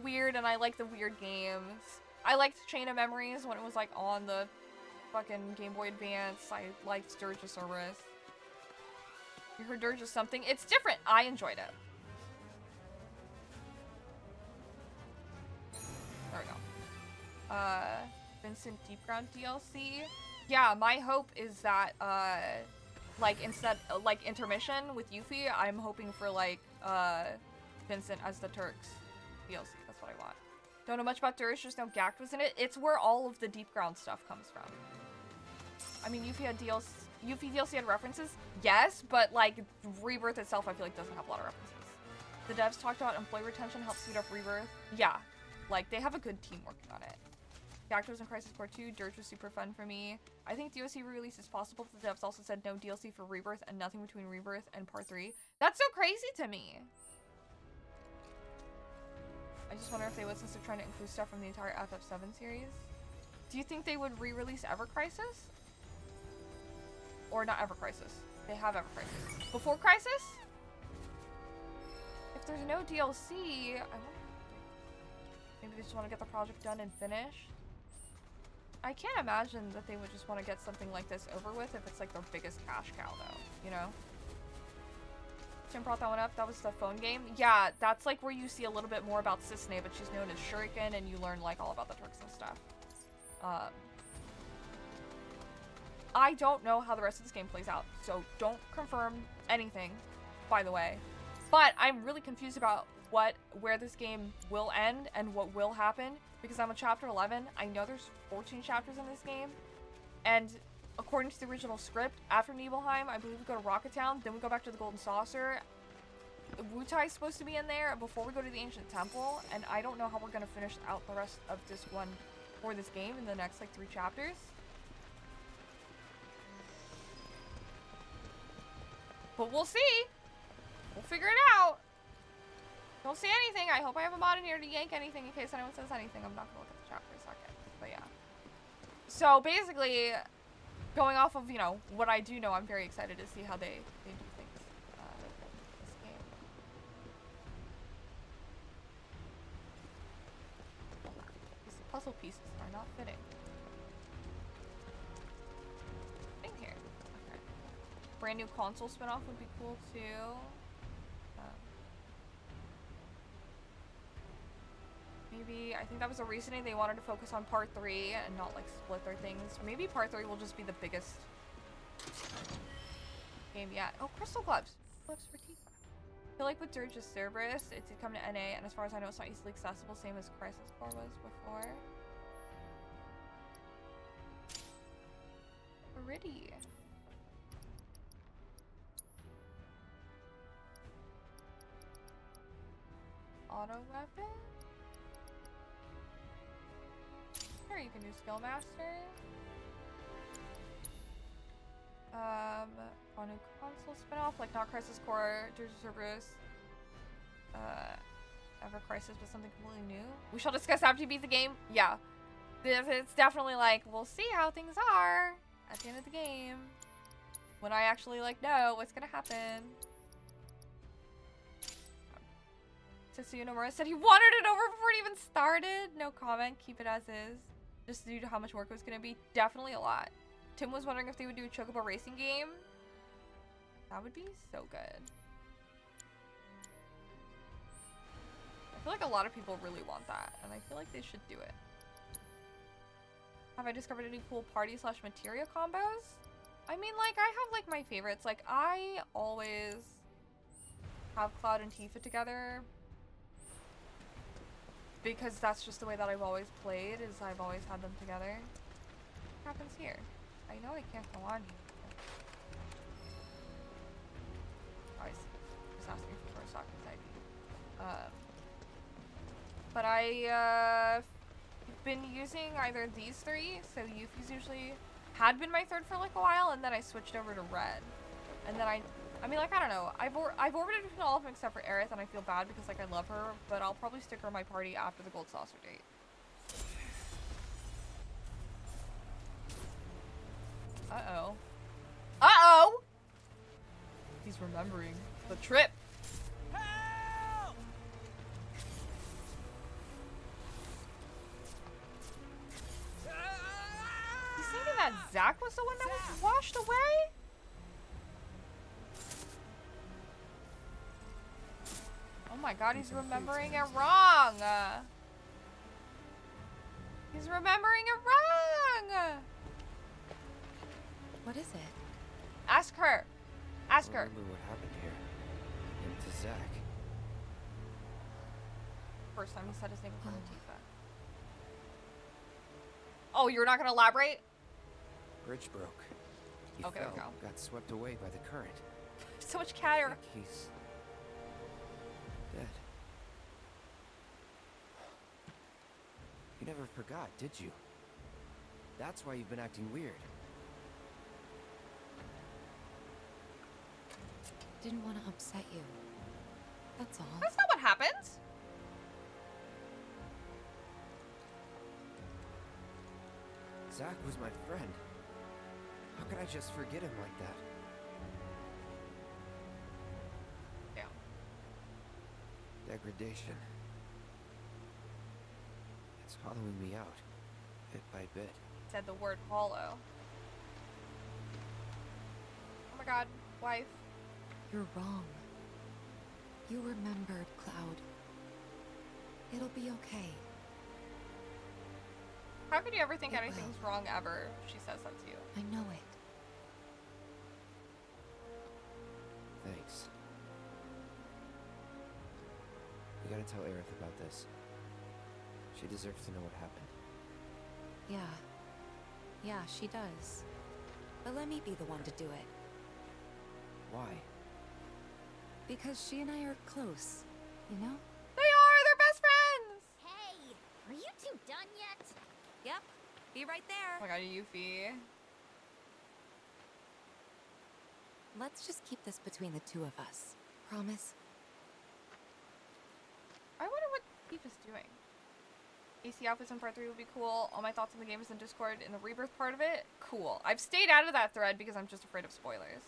weird and I like the weird games. I liked Chain of Memories when it was like on the fucking Game Boy Advance. I liked Dirge Service. You heard Dirge is something. It's different. I enjoyed it. There we go. Vincent Deep Ground DLC. Yeah, my hope is that, like, instead, like, intermission with Yuffie, I'm hoping for, like, Vincent as the Turks DLC. That's what I want. Don't know much about Dirge, just know Gact was in it. It's where all of the Deep Ground stuff comes from. I mean, Yuffie DLC had references, yes, but like Rebirth itself, I feel like doesn't have a lot of references. The devs talked about employee retention helps speed up Rebirth. Yeah, like they have a good team working on it. Gact was in Crisis Core 2. Dirge was super fun for me. I think DLC re-release is possible. The devs also said no DLC for Rebirth and nothing between Rebirth and Part 3. That's so crazy to me. I just wonder if they would, since they're trying to include stuff from the entire FF7 series. Do you think they would re-release Ever Crisis? Or not Ever Crisis. They have Ever Crisis. Before Crisis? If there's no DLC, I wonder. Maybe they just want to get the project done and finished. I can't imagine that they would just want to get something like this over with if it's like their biggest cash cow, though. You know? Tim brought that one up. That was the phone game. Yeah, that's like where you see a little bit more about Sisney, but she's known as Shuriken, and you learn like all about the Turks and stuff. I don't know how the rest of this game plays out, so don't confirm anything, by the way. But I'm really confused about where this game will end and what will happen, because I'm on chapter 11. I know there's 14 chapters in this game, and according to the original script, after Nibelheim, I believe we go to Rocket Town, then we go back to the Golden Saucer. Wutai's supposed to be in there before we go to the Ancient Temple, and I don't know how we're going to finish out the rest of this one for this game in the next like 3 chapters. But we'll see. We'll figure it out. Don't see anything. I hope I have a mod in here to yank anything in case anyone says anything. I'm not gonna look at the chat for a second. But yeah. So basically, going off of, you know, what I do know, I'm very excited to see how they do things in this game. These puzzle pieces are not fitting. Fitting here. Okay. Brand new console spinoff would be cool too. Maybe, I think that was the reasoning they wanted to focus on part 3 and not like split their things. Maybe part 3 will just be the biggest game yet. Oh, crystal gloves. Gloves for Tifa. I feel like with Dirge's Cerberus, it's come to NA, and as far as I know, it's not easily accessible, same as Crisis Core was before. Pretty. Auto weapon? Sure, you can do Skill Master. On a console spinoff, like not Crisis Core, Dirge Cerberus, Ever Crisis, but something completely new. We shall discuss after you beat the game. Yeah, it's definitely like we'll see how things are at the end of the game when I actually like know what's gonna happen. Tetsuya Nomura said he wanted it over before it even started. No comment. Keep it as is. Just due to how much work it was going to be. Definitely a lot. Tim was wondering if they would do a Chocobo racing game. That would be so good. I feel like a lot of people really want that. And I feel like they should do it. Have I discovered any cool party/materia combos? I mean, like, I have, like, my favorites. Like, I always have Cloud and Tifa together. Because that's just the way that I've always played, is I've always had them together. What happens here? I know I can't go on here. I see. Just asked me for stock ID. But I've been using either these 3, so Yuffie's usually had been my third for like a while, and then I switched over to Red. And then I mean, like, I don't know. I've orbited between all of them except for Aerith, and I feel bad because, like, I love her, but I'll probably stick her in my party after the Gold Saucer date. Uh-oh. Uh-oh! He's remembering the trip. Help! He's thinking that Zack was the one that was washed away? Oh my god, he's remembering it wrong! He's remembering it wrong! What is it? Ask her! Ask her! Remember what happened here. And to Zack. First time he said his name in front of Tifa. Oh, you're not gonna elaborate? Bridge broke. He Okay, fell, there we go. got swept away by the current. So much chatter. He's dead. You never forgot, did you? That's why you've been acting weird. Didn't want to upset you. That's all. That's not what happens. Zack was my friend. How could I just forget him like that? Yeah. Degradation. It's hollowing me out, bit by bit. Said the word hollow. Oh my god, wife. You're wrong. You remembered, Cloud. It'll be okay. How could you ever think It anything's wrong ever? She says that to you. I know it. Thanks. We gotta tell Aerith about this. She deserves to know what happened. Yeah. Yeah, she does. But let me be the one to do it. Why? Because she and I are close, you know? They are! They're best friends! Hey, are you two done yet? Yep. Be right there. Oh my god, Yuffie. Let's just keep this between the two of us. Promise? Tifa's doing. AC outfits in part 3 would be cool. All my thoughts on the game is in Discord. In the Rebirth part of it, cool. I've stayed out of that thread because I'm just afraid of spoilers.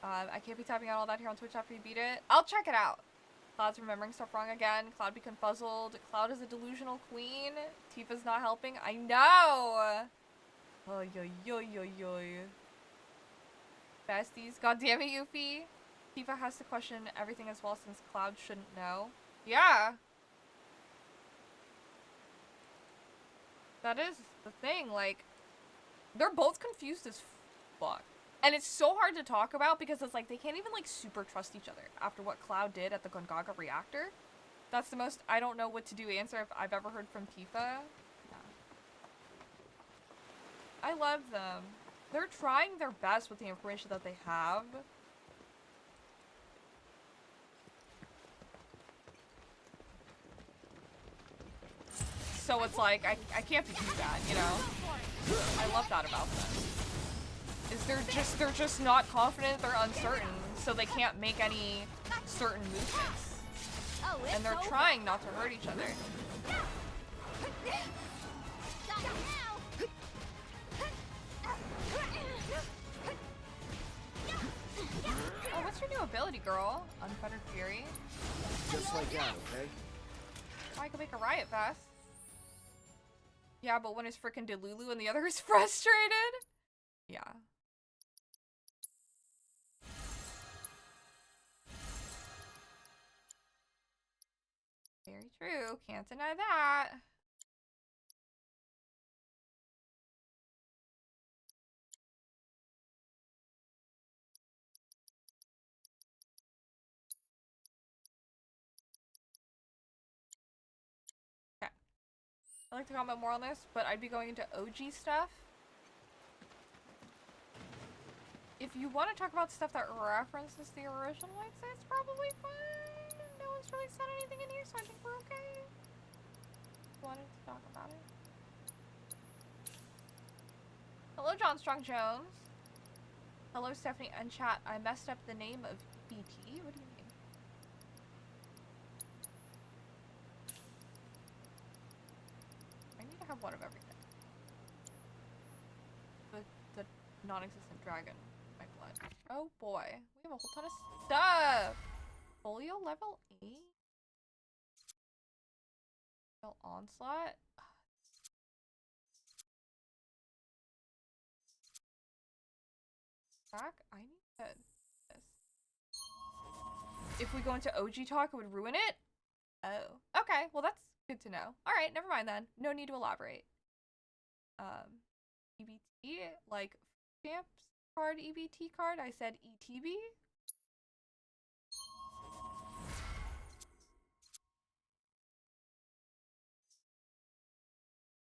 I can't be typing out all that here on Twitch after you beat it. I'll check it out. Cloud's remembering stuff wrong again. Cloud be confuzzled. Cloud is a delusional queen. Tifa's not helping. I know! Oy, oy, oy, oy, oy. Besties. God damn it, Yuffie. Tifa has to question everything as well since Cloud shouldn't know. Yeah. That is the thing, like, they're both confused as fuck. And it's so hard to talk about because it's like they can't even like super trust each other after what Cloud did at the Gongaga reactor. That's the most I don't know what to do answer if I've ever heard from Tifa. Yeah. I love them. They're trying their best with the information that they have. So it's like, I can't be too bad, you know? I love that about them. Is they're just not confident, they're uncertain, so they can't make any certain movements. And they're trying not to hurt each other. Oh, what's your new ability, girl? Unfettered Fury? Just like that, okay? Oh, I can make a riot fast. Yeah, but one is frickin' Delulu and the other is frustrated? Yeah. Very true. Can't deny that. Okay. I'd like to comment more on this, but I'd be going into OG stuff. If you want to talk about stuff that references the original, I'd say it's probably fine. No one's really said anything in here, so I think we're okay. Wanted to talk about it. Hello, John Strong Jones. Hello, Stephanie and chat. I messed up the name of BT. What do you mean? I need to have one of everything. The non-existent dragon. My blood. Oh boy. We have a whole ton of stuff. Folio level 8? Onslaught? Back? I need this. If we go into OG talk, it would ruin it? Oh. Okay, well that's good to know. Alright, never mind then. No need to elaborate. EBT? Like, stamps card, EBT card? I said ETB?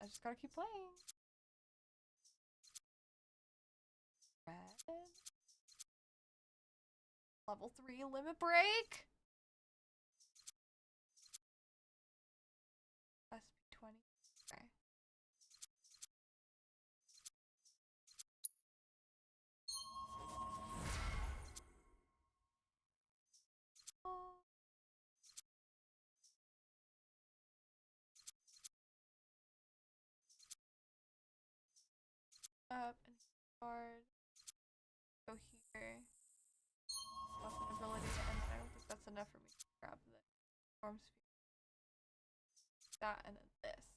I just gotta keep playing. Red. Level 3 limit break. SP20. Okay. Up and card. Go here. Weapon ability, and I don't think that's enough for me to grab the storm sphere. That and then this.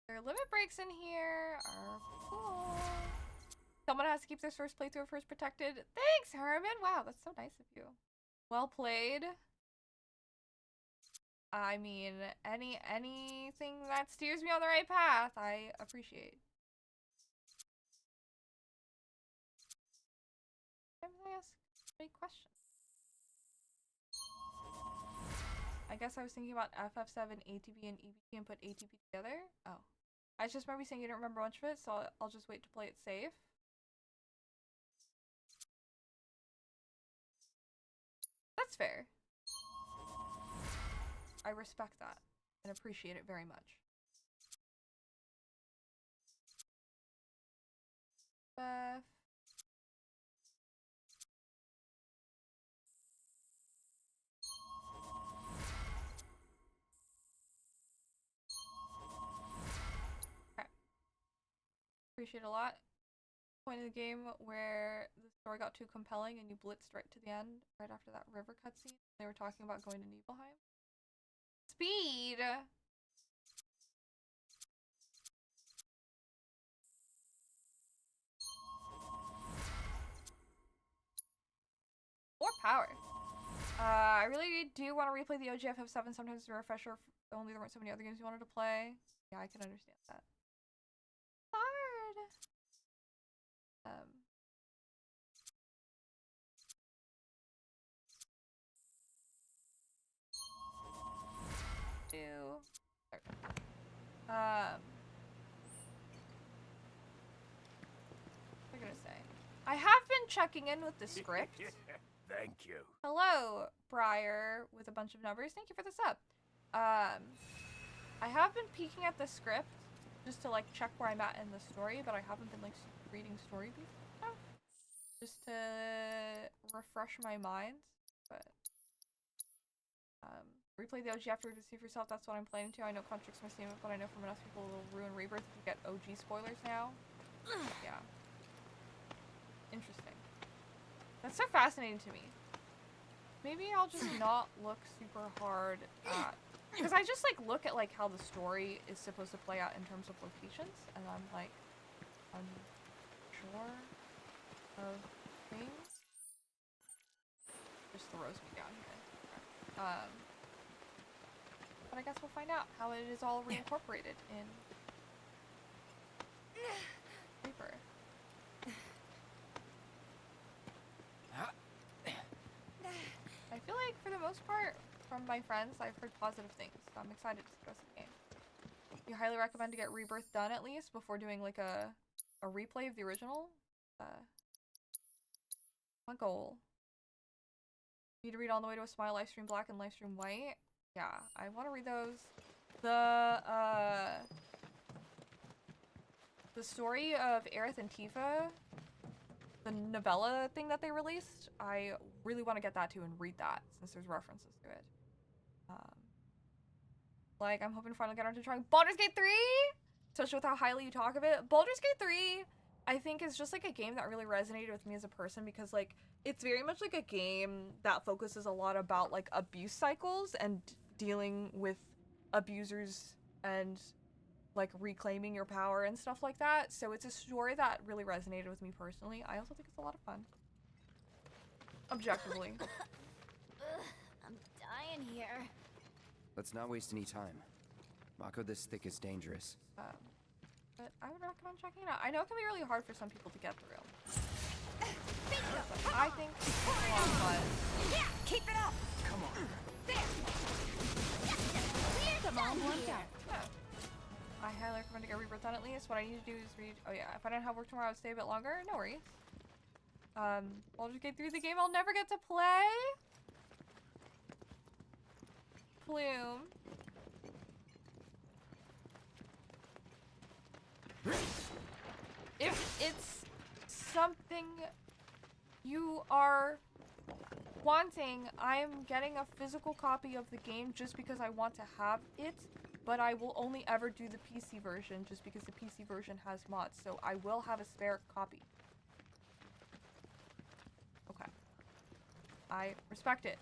There are limit breaks in here. Are cool. Someone has to keep their first playthrough first protected. Thanks, Herman. Wow, that's so nice of you. Well played. I mean, anything that steers me on the right path, I appreciate. I ask big questions. I guess I was thinking about FF7, ATB, and EBT and put ATB together. Oh. I just remember saying you don't remember much of it, so I'll just wait to play it safe. That's fair. I respect that and appreciate it very much. Beth. Appreciate a lot. Point in the game where the story got too compelling and you blitzed right to the end, right after that river cutscene. They were talking about going to Nibelheim. Speed! More power. I really do want to replay the OG FF7. Sometimes it's a refresher if only there weren't so many other games you wanted to play. Yeah, I can understand that. Hard. What am I gonna say? I have been checking in with the script. Thank you. Hello, Briar, with a bunch of numbers. Thank you for the sub. I have been peeking at the script just to like check where I'm at in the story, but I haven't been like reading story beats and stuff, just to refresh my mind. But replay the OG after to see for yourself. That's what I'm planning to. I know contradicts my statement, but I know from enough people it will ruin Rebirth if you get OG spoilers now. Yeah. Interesting. That's so fascinating to me. Maybe I'll just not look super hard at... Because I just, like, look at, like, how the story is supposed to play out in terms of locations, and I'm, like, unsure of things. Just throws me down here. But I guess we'll find out how it is all reincorporated in Rebirth. I feel like, for the most part, from my friends, I've heard positive things, so I'm excited to discuss the game. You highly recommend to get Rebirth done, at least, before doing, like, a replay of the original? My goal. Need to read On the Way to a Smile, Livestream Black, and Livestream White. Yeah, I want to read those. The story of Aerith and Tifa, the novella thing that they released, I really want to get that too and read that, since there's references to it. Like, I'm hoping to finally get around to trying Baldur's Gate 3! Especially with how highly you talk of it. Baldur's Gate 3, I think, is just, like, a game that really resonated with me as a person because, like, it's very much, like, a game that focuses a lot about, like, abuse cycles and dealing with abusers and, like, reclaiming your power and stuff like that. So it's a story that really resonated with me personally. I also think it's a lot of fun. Objectively. I'm dying here. Let's not waste any time. Mako this thick is dangerous. But I would recommend checking it out. I know it can be really hard for some people to get through. But I think it's a lot of fun. Yeah, keep it up. Come on. There. Come on, one down. I highly recommend to get Rebirth done at least. What I need to do is read. Oh yeah, if I didn't have work tomorrow, I would stay a bit longer. No worries. I'll just get through the game I'll never get to play. Plume. If it's something you are wanting, I'm getting a physical copy of the game just because I want to have it, but I will only ever do the PC version just because the PC version has mods, so I will have a spare copy. Okay. I respect it.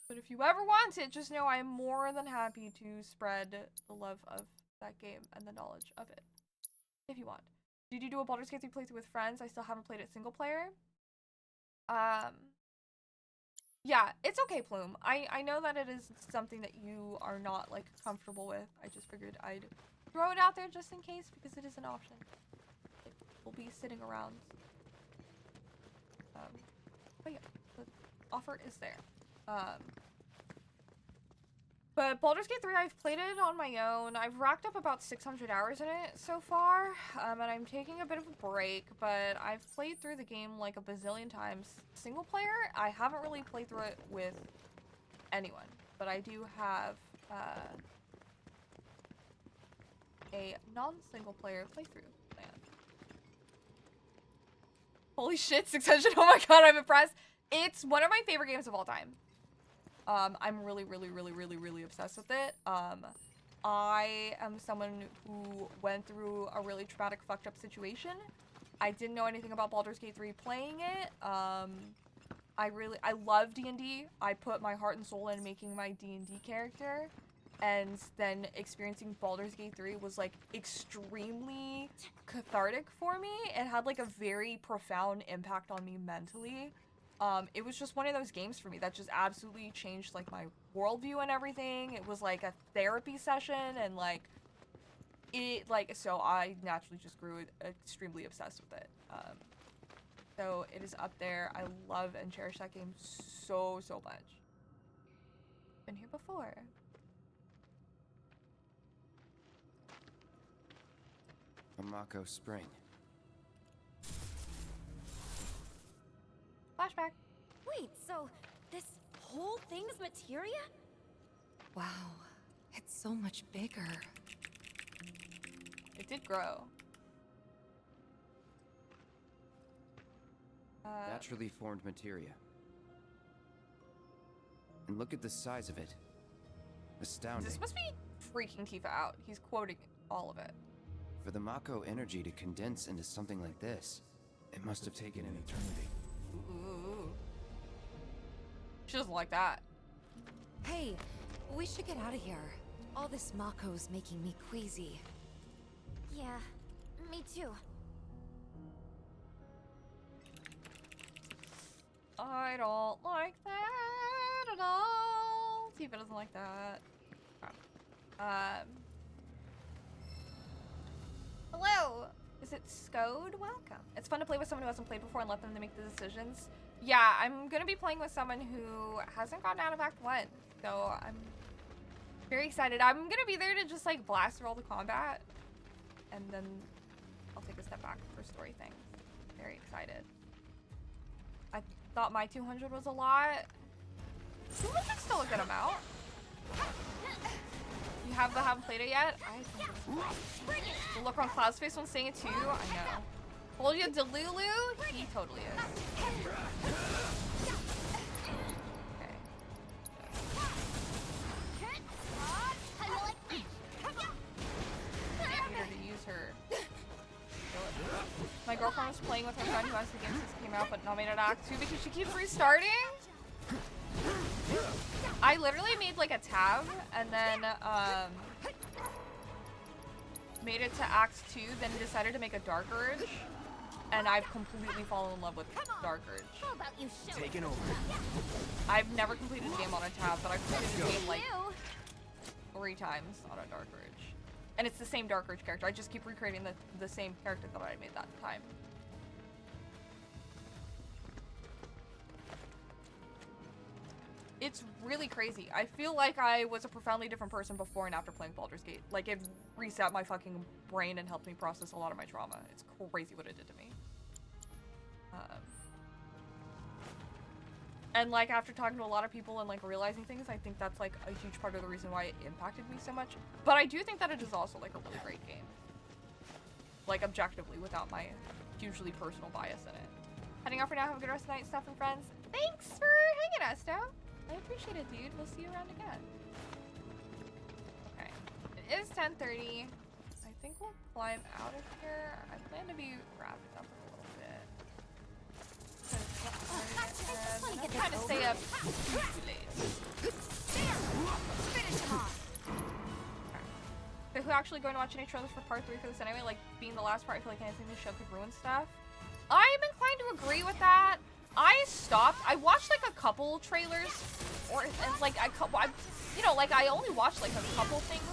But if you ever want it, just know I am more than happy to spread the love of that game and the knowledge of it. If you want. Did you do a Baldur's Gate 3 playthrough with friends? I still haven't played it single player. Yeah, it's okay, Plume. I know that it is something that you are not, like, comfortable with. I just figured I'd throw it out there just in case, because it is an option. It will be sitting around. But yeah, the offer is there. But Baldur's Gate 3, I've played it on my own. I've racked up about 600 hours in it so far, and I'm taking a bit of a break, but I've played through the game like a bazillion times. Single player, I haven't really played through it with anyone, but I do have a non-single player playthrough plan. Holy shit, 600, oh my god, I'm impressed. It's one of my favorite games of all time. I'm really obsessed with it. I am someone who went through a really traumatic, fucked up situation. I didn't know anything about Baldur's Gate 3 playing it. I love D&D. I put my heart and soul in making my D&D character. And then experiencing Baldur's Gate 3 was like extremely cathartic for me. It had like a very profound impact on me mentally. It was just one of those games for me that just absolutely changed like my worldview and everything. It was like a therapy session, and like it so I naturally just grew extremely obsessed with it. So it is up there. I love and cherish that game so much. Been here before. Amako Spring. Flashback. Wait, so this whole thing's materia? Wow, it's so much bigger. It did grow. Naturally formed materia. And look at the size of it. Astounding. This must be freaking Tifa out. He's quoting all of it. For the Mako energy to condense into something like this, it must have taken an eternity. Ooh. She doesn't like that. Hey, we should get out of here. All this Mako's making me queasy. Yeah, me too. I don't like that at all. Tifa doesn't like that. Hello. Is it Scode? Welcome. It's fun to play with someone who hasn't played before and let them make the decisions. Yeah, I'm gonna be playing with someone who hasn't gotten out of Act 1, so I'm very excited. I'm gonna be there to just like blast through all the combat, and then I'll take a step back for story things. Very excited. I thought my 200 was a lot. 200's still a good amount. You haven't played it yet? I think it's the look on Cloud's face when saying it too. I know. Told you Delulu? He totally is. Okay. I need her to use her. My girlfriend was playing with her friend who has the game since it came out, but not made it Act 2 because she keeps restarting. I literally made like a tab and then made it to Act 2, then decided to make a Dark Urge, and I've completely fallen in love with Dark Urge. Taking over. I've never completed a game on a tab, but I've completed a game like 3 times on a Dark Urge. And it's the same Dark Urge character. I just keep recreating the same character that I made that time. It's really crazy. I feel like I was a profoundly different person before and after playing Baldur's Gate. Like, it reset my fucking brain and helped me process a lot of my trauma. It's crazy what it did to me. And, like, after talking to a lot of people and, like, realizing things, I think that's, like, a huge part of the reason why it impacted me so much. But I do think that it is also, like, a really great game. Like, objectively, without my hugely personal bias in it. Heading out for now. Have a good rest of the night, Steph and friends. Thanks for hanging, Esto. I appreciate it, dude. We'll see you around again. Okay. It is 10:30. I think we'll climb out of here. I plan to be wrapped up a little bit. I'm trying to stay up too late. Finish him off. Okay. Who actually going to watch any trailers for part 3 for this anyway? Like, being the last part, I feel like anything in the show could ruin stuff. I'm inclined to agree with that. I stopped. I watched like a couple trailers, or and like I only watched like a couple things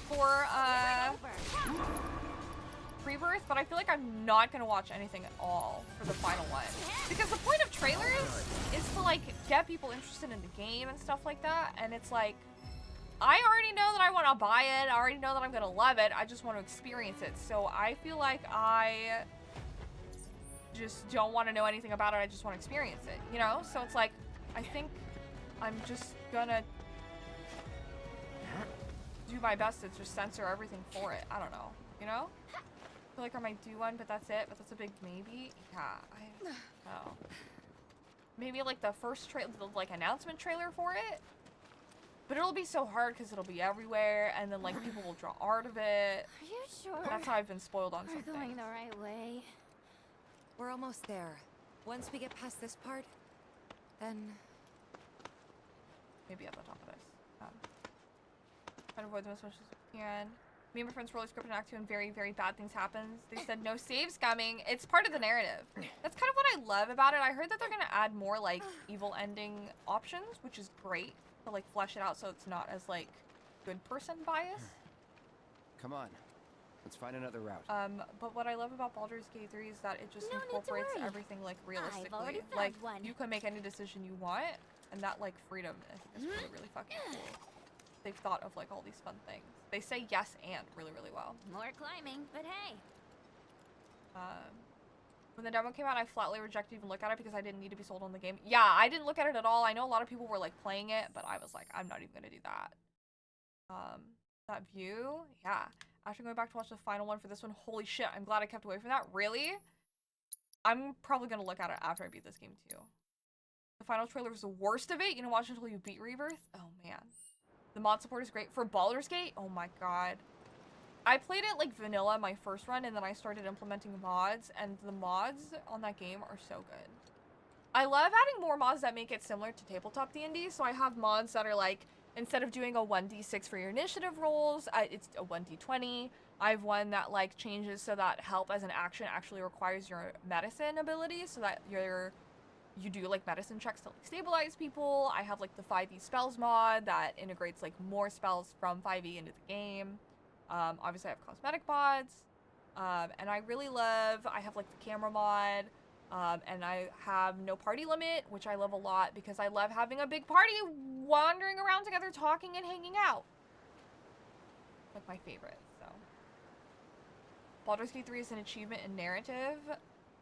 for Rebirth, but I feel like I'm not gonna watch anything at all for the final one because the point of trailers is to like get people interested in the game and stuff like that, and it's like I already know that I want to buy it. I already know that I'm gonna love it. I just want to experience it. So I feel like I just don't want to know anything about it. I just want to experience it, you know? So it's like, I think I'm just gonna do my best to just censor everything for it. I don't know, you know? I feel like I might do one, but that's it. But that's a big maybe. Yeah, I don't know. Maybe like the first trailer, the like announcement trailer for it. But it'll be so hard because it'll be everywhere, and then like people will draw art of it. Are you sure? That's how I've been spoiled on We're some going things. the right way. We're almost there. Once we get past this part, then Maybe at the top of this. Try to avoid them as much as we can. Me and my friends roller script in Act 2 and very, very bad things happen. They said no saves coming. It's part of the narrative. That's kind of what I love about it. I heard that they're gonna add more like evil ending options, which is great to like flesh it out so it's not as like good person bias. Come on. Let's find another route. But what I love about Baldur's Gate 3 is that it just No need to incorporates worry. everything like realistically. already found Like one. you can make any decision you want, and that like freedom I think is really, really fucking cool. They've thought of like all these fun things. They say yes and really, really well. More climbing, but hey. When the demo came out, I flatly rejected even look at it because I didn't need to be sold on the game. Yeah, I didn't look at it at all. I know a lot of people were like playing it, but I was like, I'm not even gonna do that. That view, yeah. After going back to watch the final one for this one, holy shit, I'm glad I kept away from that. Really? I'm probably gonna look at it after I beat this game too. The final trailer was the worst of it. You know, watch until you beat Rebirth. Oh man. The mod support is great. For Baldur's Gate, oh my god. I played it like vanilla my first run, and then I started implementing mods, and the mods on that game are so good. I love adding more mods that make it similar to tabletop D&D, so I have mods that are like, instead of doing a 1d6 for your initiative rolls, it's a 1d20. I have one that like changes so that help as an action actually requires your medicine ability, so that you do like medicine checks to like stabilize people. I have like the 5e spells mod that integrates like more spells from 5e into the game. Obviously I have cosmetic mods. And I really love, I have like the camera mod. And I have no party limit, which I love a lot because I love having a big party wandering around together talking and hanging out. Like my favorite, so. Baldur's Gate 3 is an achievement in narrative.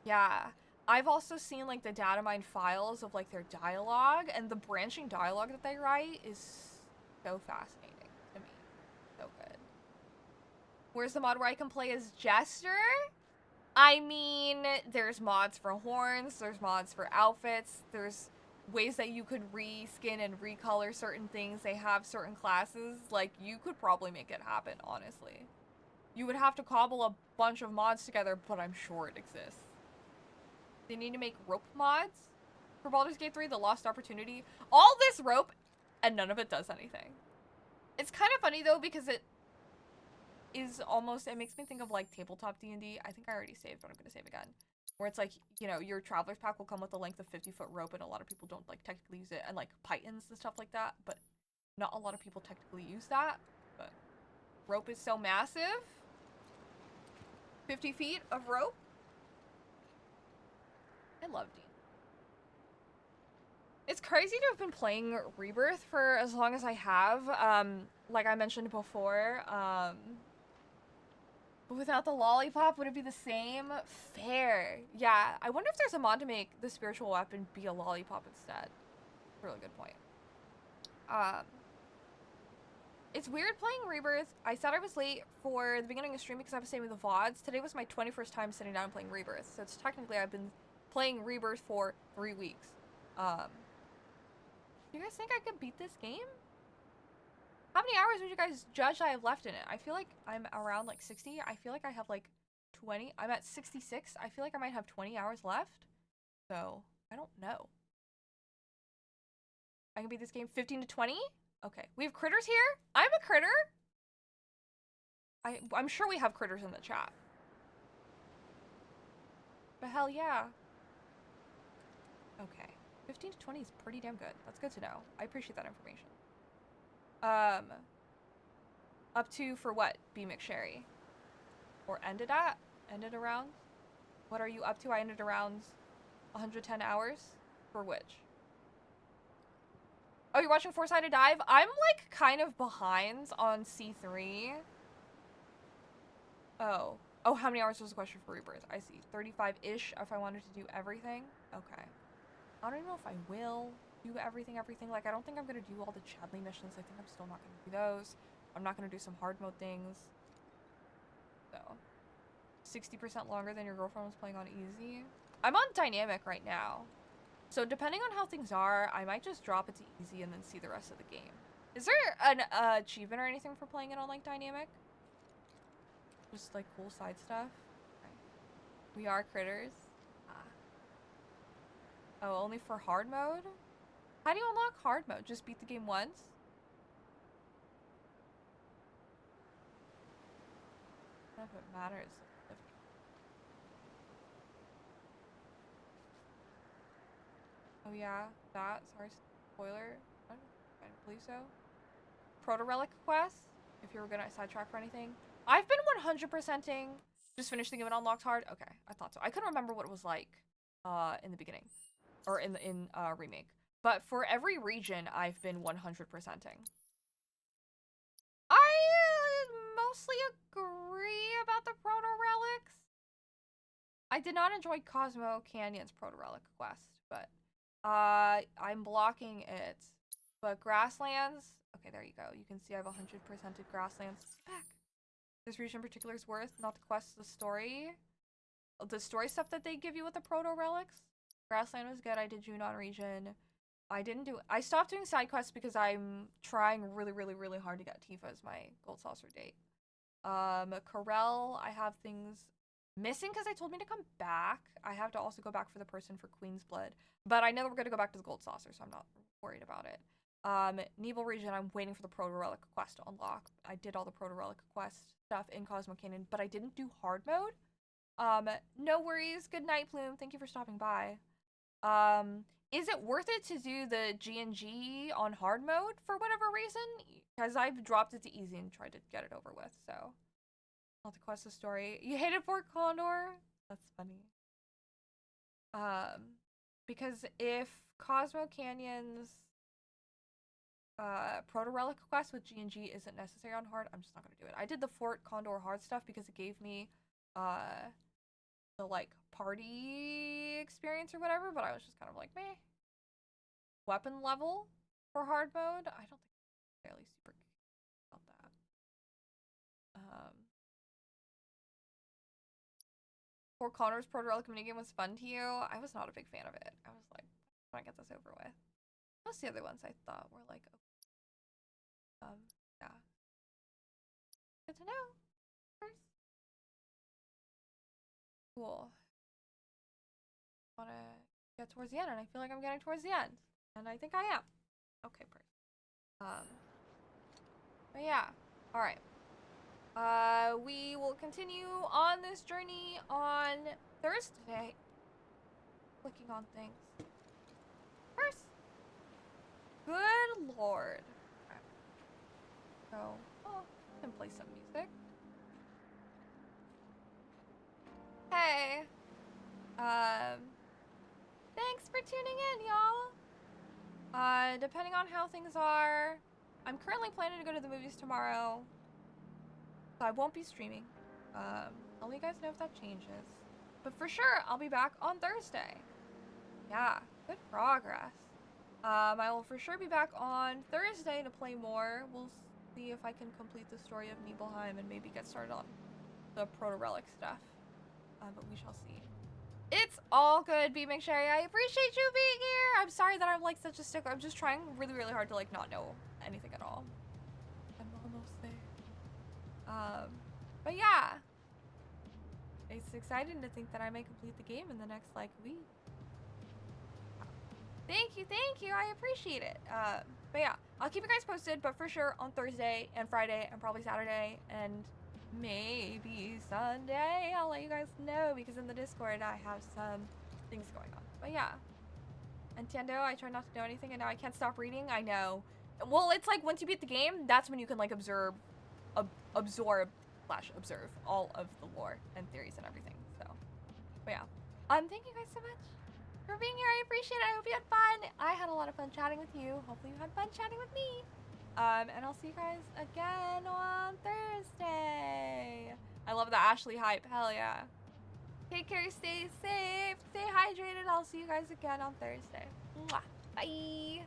Yeah. I've also seen like the data mine files of like their dialogue, and the branching dialogue that they write is so fascinating to me. So good. Where's the mod where I can play as Jester? I mean, there's mods for horns, there's mods for outfits, there's ways that you could reskin and recolor certain things. They have certain classes. Like, you could probably make it happen, honestly. You would have to cobble a bunch of mods together, but I'm sure it exists. They need to make rope mods for Baldur's Gate 3, The Lost Opportunity. All this rope, and none of it does anything. It's kind of funny, though, because it is almost, it makes me think of, like, tabletop D&D. I think I already saved, but I'm going to save again. Where it's like, you know, your Traveler's Pack will come with a length of 50-foot rope, and a lot of people don't, like, technically use it. And, like, pythons and stuff like that, but not a lot of people technically use that. But rope is so massive. 50 feet of rope. I love D&D. It's crazy to have been playing Rebirth for as long as I have. Like I mentioned before, but without the lollipop, would it be the same? Fair. Yeah, I wonder if there's a mod to make the spiritual weapon be a lollipop instead. Really good point. It's weird playing Rebirth. I said I was late for the beginning of the stream because I was saving the VODs. Today was my 21st time sitting down and playing Rebirth, so it's technically I've been playing Rebirth for 3 weeks. You guys think I could beat this game? How many hours would you guys judge I have left in it? I feel like I'm around like 60. I feel like I have like 20. I'm at 66. I feel like I might have 20 hours left. So, I don't know. I can beat this game 15 to 20? Okay. We have critters here? I'm a critter? I'm sure we have critters in the chat. But hell yeah. Okay. 15 to 20 is pretty damn good. That's good to know. I appreciate that information. Up to for what, B. McSherry? Or ended at? Ended around? What are you up to? I ended around 110 hours? For which? Oh, you're watching Four-Sided Dive? I'm like kind of behind on C3. Oh. Oh, how many hours was the question for Rebirth? I see. 35-ish if I wanted to do everything. Okay. I don't even know if I will do everything. Like, I don't think I'm going to do all the Chadley missions. I think I'm still not going to do those. I'm not going to do some hard mode things. So, 60% longer than your girlfriend was playing on easy. I'm on dynamic right now. So, depending on how things are, I might just drop it to easy and then see the rest of the game. Is there an achievement or anything for playing it on like dynamic? Just like cool side stuff. Okay. We are critters. Oh, only for hard mode? How do you unlock hard mode? Just beat the game once? I don't know if it matters. Oh yeah, that. Sorry, spoiler. I don't believe so. Proto Relic quest. If you were gonna sidetrack for anything, I've been 100%ing. Just finished the game and unlocked hard. Okay, I thought so. I couldn't remember what it was like, in the beginning, or in remake. But for every region, I've been 100%ing. I mostly agree about the Proto Relics. I did not enjoy Cosmo Canyon's Proto Relic quest, but I'm blocking it. But Grasslands, okay, there you go. You can see I've 100%ed Grasslands. Back. This region in particular is worth, not the quest, the story. The story stuff that they give you with the Proto Relics. Grassland was good. I did Junon region. I stopped doing side quests because I'm trying really, really, really hard to get Tifa as my Gold Saucer date. Corel, I have things missing because they told me to come back. I have to also go back for the person for Queen's Blood. But I know we're going to go back to the Gold Saucer, so I'm not worried about it. Nebel region, I'm waiting for the Proto Relic quest to unlock. I did all the Proto Relic quest stuff in Cosmo Canyon, but I didn't do hard mode. No worries. Good night, Plume. Thank you for stopping by. Is it worth it to do the G&G on hard mode for whatever reason? Because I've dropped it to easy and tried to get it over with, so. Not the quest, the story. You hated Fort Condor? That's funny. Because if Cosmo Canyon's Proto Relic quest with G&G isn't necessary on hard, I'm just not gonna do it. I did the Fort Condor hard stuff because it gave me the like party experience or whatever, but I was just kind of like, meh. Weapon level for hard mode, I don't think I'm fairly super about that. Fort Connor's Proto Relic minigame was fun to you. I was not a big fan of it. I was like, I want to get this over with. Most of the other ones I thought were like, yeah. Good to know. First. Cool. Want to get towards the end, and I feel like I'm getting towards the end, and I think I am. Okay, perfect. But yeah. All right. We will continue on this journey on Thursday. Clicking on things. First. Good lord. Okay. So, oh, I can play some music. Hey. Thanks for tuning in, y'all. Depending on how things are, I'm currently planning to go to the movies tomorrow. So I won't be streaming. I'll let you guys know if that changes. But for sure, I'll be back on Thursday. Yeah, good progress. I will for sure be back on Thursday to play more. We'll see if I can complete the story of Nibelheim and maybe get started on the Proto Relic stuff. But we shall see. It's all good, B. McSherry. I appreciate you being here. I'm sorry that I'm like such a stickler. I'm just trying really, really hard to like not know anything at all. I'm almost there. But yeah. It's exciting to think that I may complete the game in the next like week. Thank you. I appreciate it. But yeah, I'll keep you guys posted, but for sure on Thursday and Friday and probably Saturday and maybe Sunday, I'll let you guys know because in the Discord I have some things going on. But yeah. Nintendo, I try not to know anything and now I can't stop reading. I know. Well, it's like once you beat the game, that's when you can like absorb all of the lore and theories and everything. So, but yeah. Thank you guys so much for being here. I appreciate it. I hope you had fun. I had a lot of fun chatting with you. Hopefully you had fun chatting with me. And I'll see you guys again on Thursday. I love the Ashley hype. Hell yeah. Take care. Stay safe. Stay hydrated. I'll see you guys again on Thursday. Mwah. Bye.